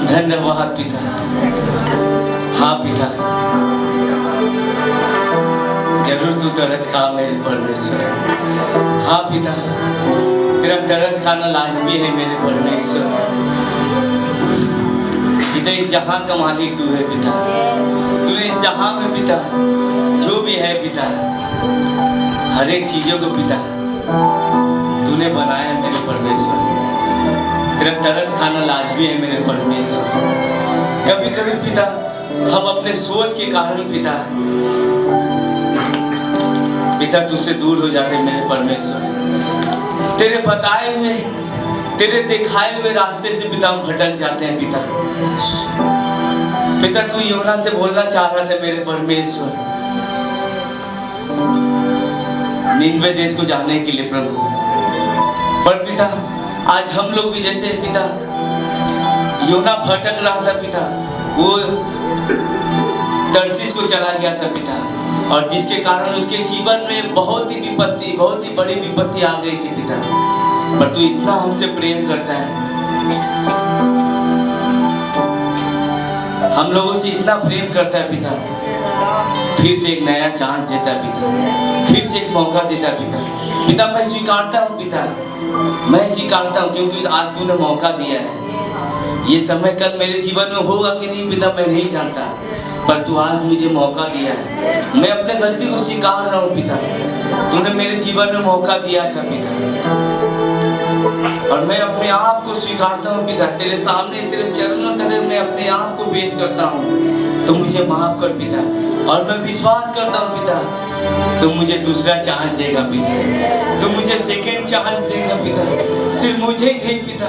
धन्यवाद पिता। हाँ पिता, जरूर तू तरस खा मेरे परमेश्वर। हाँ पिता, तेरा तरस खाना लाजमी है मेरे परमेश्वर। पिता, इस जहां का मालिक तू है पिता। तूने इस जहां में पिता जो भी है पिता, हर एक चीजों को पिता तूने बनाया है मेरे परमेश्वर। तेरा तरस खाना लाजमी है मेरे परमेश्वर। कभी कभी पिता हम अपने सोच के कारण पिता तुझसे दूर हो जाते हैं मेरे परमेश्वर। तेरे बताए हुए, तेरे दिखाए हुए रास्ते से पिता हम भटक जाते हैं पिता। पिता तू योना से बोलना चाह रहा था मेरे परमेश्वर, निन्वे देश को जाने के लिए प्रभु। पर पिता आज हम लोग भी जैसे पिता योना भटक रहा था पिता, वो तर्शीश को चला गया था पिता, और जिसके कारण उसके जीवन में बहुत ही बड़ी विपत्ति आ गई थी पिता। पर तू इतना हमसे प्रेम करता है, हम लोगों से इतना प्रेम करता है पिता, फिर से एक नया चांस देता है पिता, फिर से एक मौका देता है पिता। पिता मैं स्वीकारता हूँ पिता, मैं स्वीकारता हूँ, क्योंकि आज तूने मौका दिया है। ये समय कल मेरे जीवन में होगा कि नहीं पिता मैं नहीं जानता, पर तू आज मुझे मौका दिया है। मैं अपने गलती को स्वीकार रहा हूँ पिता। तूने मेरे जीवन में मौका दिया था पिता, और मैं अपने आप को स्वीकारता हूँ पिता। तेरे सामने तेरे चरणों तले मैं अपने आप को पेश करता हूँ। तू मुझे माफ कर पिता, और मैं विश्वास करता हूँ पिता तू मुझे दूसरा चांस देगा पिता, तू मुझे सेकंड चांस देगा पिता। सिर्फ मुझे ही नहीं पिता,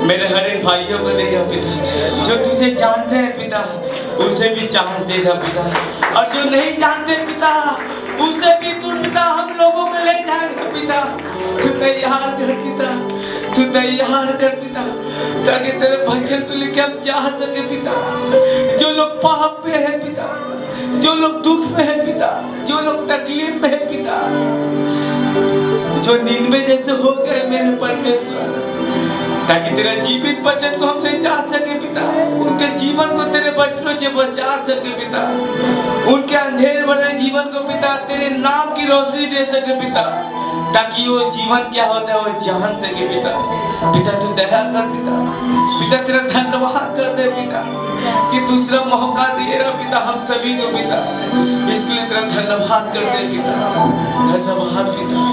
मेरे हर एक भाइयों को देगा पिता। जो तुझे जानते हैं पिता उसे भी चांस देगा पिता, और जो नहीं जानते पिता उसे भी तू पिता हम लोगों को ले जाएगा पिता। तू तैयार कर पिता, तू तैयार कर पिता, ताकि तेरे बच्चों को लेके हम जा सके पिता। जो लोग पाप में है पिता, जो लोग दुख में है पिता, जो लोग तकलीफ में है पिता, जो निन्वे जैसे हो गए मेरे परमेश्वर, ताकि तेरा जीवित वचन को हम ले जा सके पिता, उनके जीवन को तेरे वचनों से बचा सके पिता, उनके अंधेर भरे जीवन को पिता तेरे नाम की रोशनी दे सके पिता। ताकि वो जीवन क्या होता है वो जान सके पिता। पिता तू दया कर पिता। पिता तेरा धन्यवाद कर दे पिता कि दूसरा मौका दे रहा पिता हम सभी को पिता। इसके लिए तेरा धन्यवाद कर दे पिता। धन्यवाद पिता,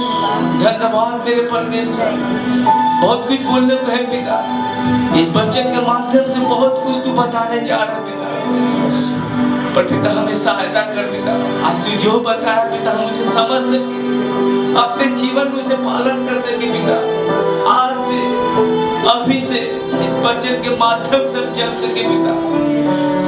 धन्यवाद मेरे परमेश्वर। बहुत कुछ बोलने को है पिता, इस वचन के माध्यम से बहुत कुछ तू बताने जा रहा पिता। पर पिता हमें सहायता कर पिता। आज तू जो बताया पिता हम उसे समझ सके, अपने जीवन में उसे पालन कर सके पिता। आज से अभी से इस वचन के माध्यम से हम चल सके पिता।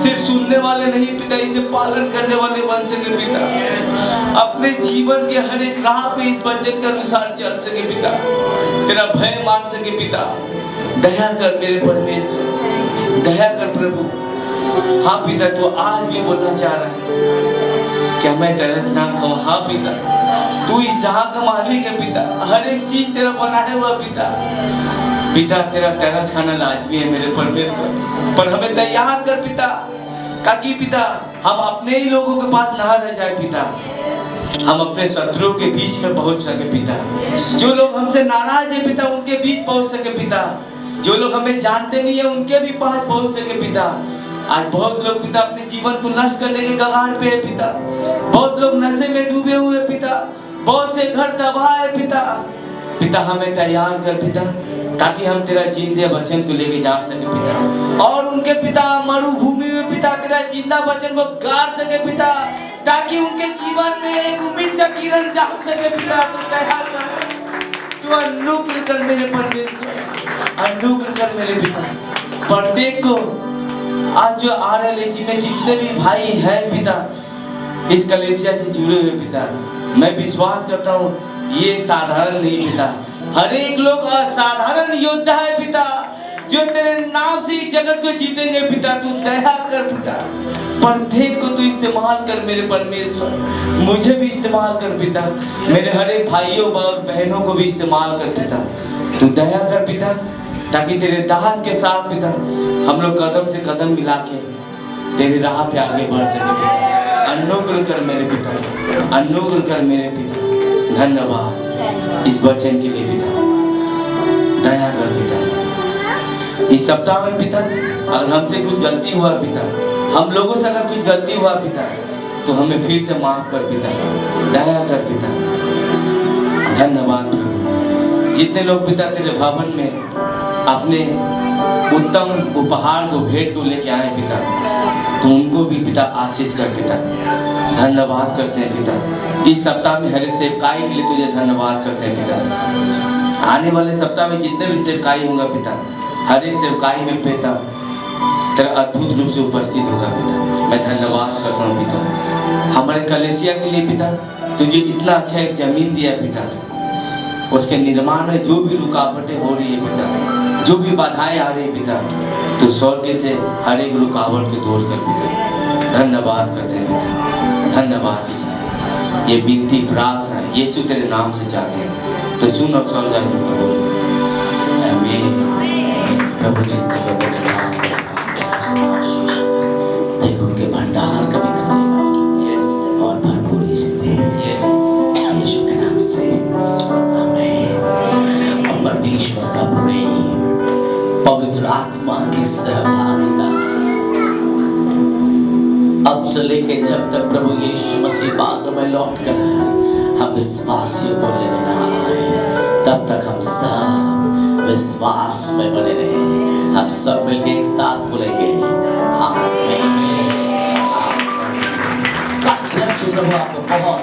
सिर्फ सुनने वाले नहीं पिता, इसे पालन करने वाले बन सके पिता। अपने जीवन के हर एक राह पे इस वचन के अनुसार चल सके पिता। तेरा भय मान सके पिता। दया कर मेरे परमेश्वर, दया कर प्रभु। हाँ पिता तू आज भी बोलना चाह रहा है क्या मैं तरस ना खाऊं। हाँ पिता तू इस जहां का मालिक है पिता। हर एक चीज तेरा बनाया हुआ पिता। पिता तेरा तरस खाना लाजमी है मेरे परमेश्वर, पर हमें तैयार कर पिता ताकि पिता हम अपने ही लोगों के पास ना रह जाए पिता। हम अपने शत्रुओं के बीच में पहुंच सके पिता। जो लोग हमसे नाराज है पिता उनके बीच पहुंच सके पिता। जो लोग हमें जानते नहीं है उनके भी पास पहुंच सके पिता। आज बहुत लोग पिता अपने जीवन को नष्ट करने के कगार पे है पिता। बहुत लोग नशे में डूबे हुए पिता। बहुत से घर तबाह है पिता। पिता हमें तैयार कर पिता ताकि हम तेरा जिंदे वचन को लेके जा सके पिता। और उनके पिता मरुभूमि में पिता तेरा जिंदा वचन को गाड़ सके पिता, ताकि उनके जीवन में एक उम्मीद का किरण जा सके पिता। तू तैयार कर, तू अनुग्रह कर मेरे परमेश्वर, अनुग्रह कर मेरे पिता। प्रत्येक को आज जो RLAG में जितने भी भाई हैं पिता इस कलीसिया से जुड़े हुए पिता, मैं विश्वास करता हूँ ये साधारण नहीं पिता। हर एक लोग असाधारण योद्धा है पिता जो तेरे नाम से इस जगत को जीतेंगे पिता। तू दया कर पिता। प्रत्येक को तू इस्तेमाल कर मेरे परमेश्वर। मुझे भी इस्तेमाल कर पिता। मेरे हर एक भाइयों और बहनों को भी इस्तेमाल कर पिता। तू दया कर पिता ताकि तेरे दास के साथ पिता हम लोग कदम से कदम मिला के तेरे राह पे आगे बढ़ सके पिता। अनुग्रह कर मेरे पिता, अनुग्रह कर मेरे पिता। धन्यवाद इस वचन के लिए पिता। दया कर पिता। इस सप्ताह में पिता अगर हमसे कुछ गलती हुआ पिता, हम लोगों से अगर कुछ गलती हुआ पिता तो हमें फिर से माफ कर पिता। दया कर पिता। धन्यवाद प्रभु। जितने लोग पिता तेरे भवन में अपने उत्तम उपहार को भेंट को लेके आए पिता तो उनको भी पिता आशीष कर पिता। धन्यवाद करते हैं पिता। इस सप्ताह में हर एक सेवकाई के लिए तुझे धन्यवाद करते हैं पिता। आने वाले सप्ताह में जितने भी सेवकाई होगा पिता, हर एक सेवकाई में पिता तेरा अद्भुत रूप से उपस्थित होगा पिता। मैं धन्यवाद करता हूँ पिता हमारे कलीसिया के लिए पिता। तुझे इतना अच्छा एक जमीन दिया पिता, उसके निर्माण में जो भी रुकावटें हो रही है पिता, जो भी बाधाएं आ रही है पिता, तो स्वर्ग से हर एक रुकावट को तोड़ कर पिता धन्यवाद करते हैं पिता। धन्यवाद। ये विनती प्रार्थना यीशु तेरे नाम से चाहते हैं तो सुन और स्वर्ग का बोल आमीन। प्रभु जी देखो उनके भंडार कभी खाएगा और भरपूरी से यीशु के नाम से आमीन। परमेश्वर का प्रेम, पवित्र आत्मा की सहभागिता अब से लेके जब तक प्रभु यीशु मसीह बाद में लौट कर हम विश्वासियों को लेने ना आए तब तक हम सब विश्वास में बने रहे। हम सब मिलके एक साथ बोलेंगे आमीन। प्रभु आपको बहुत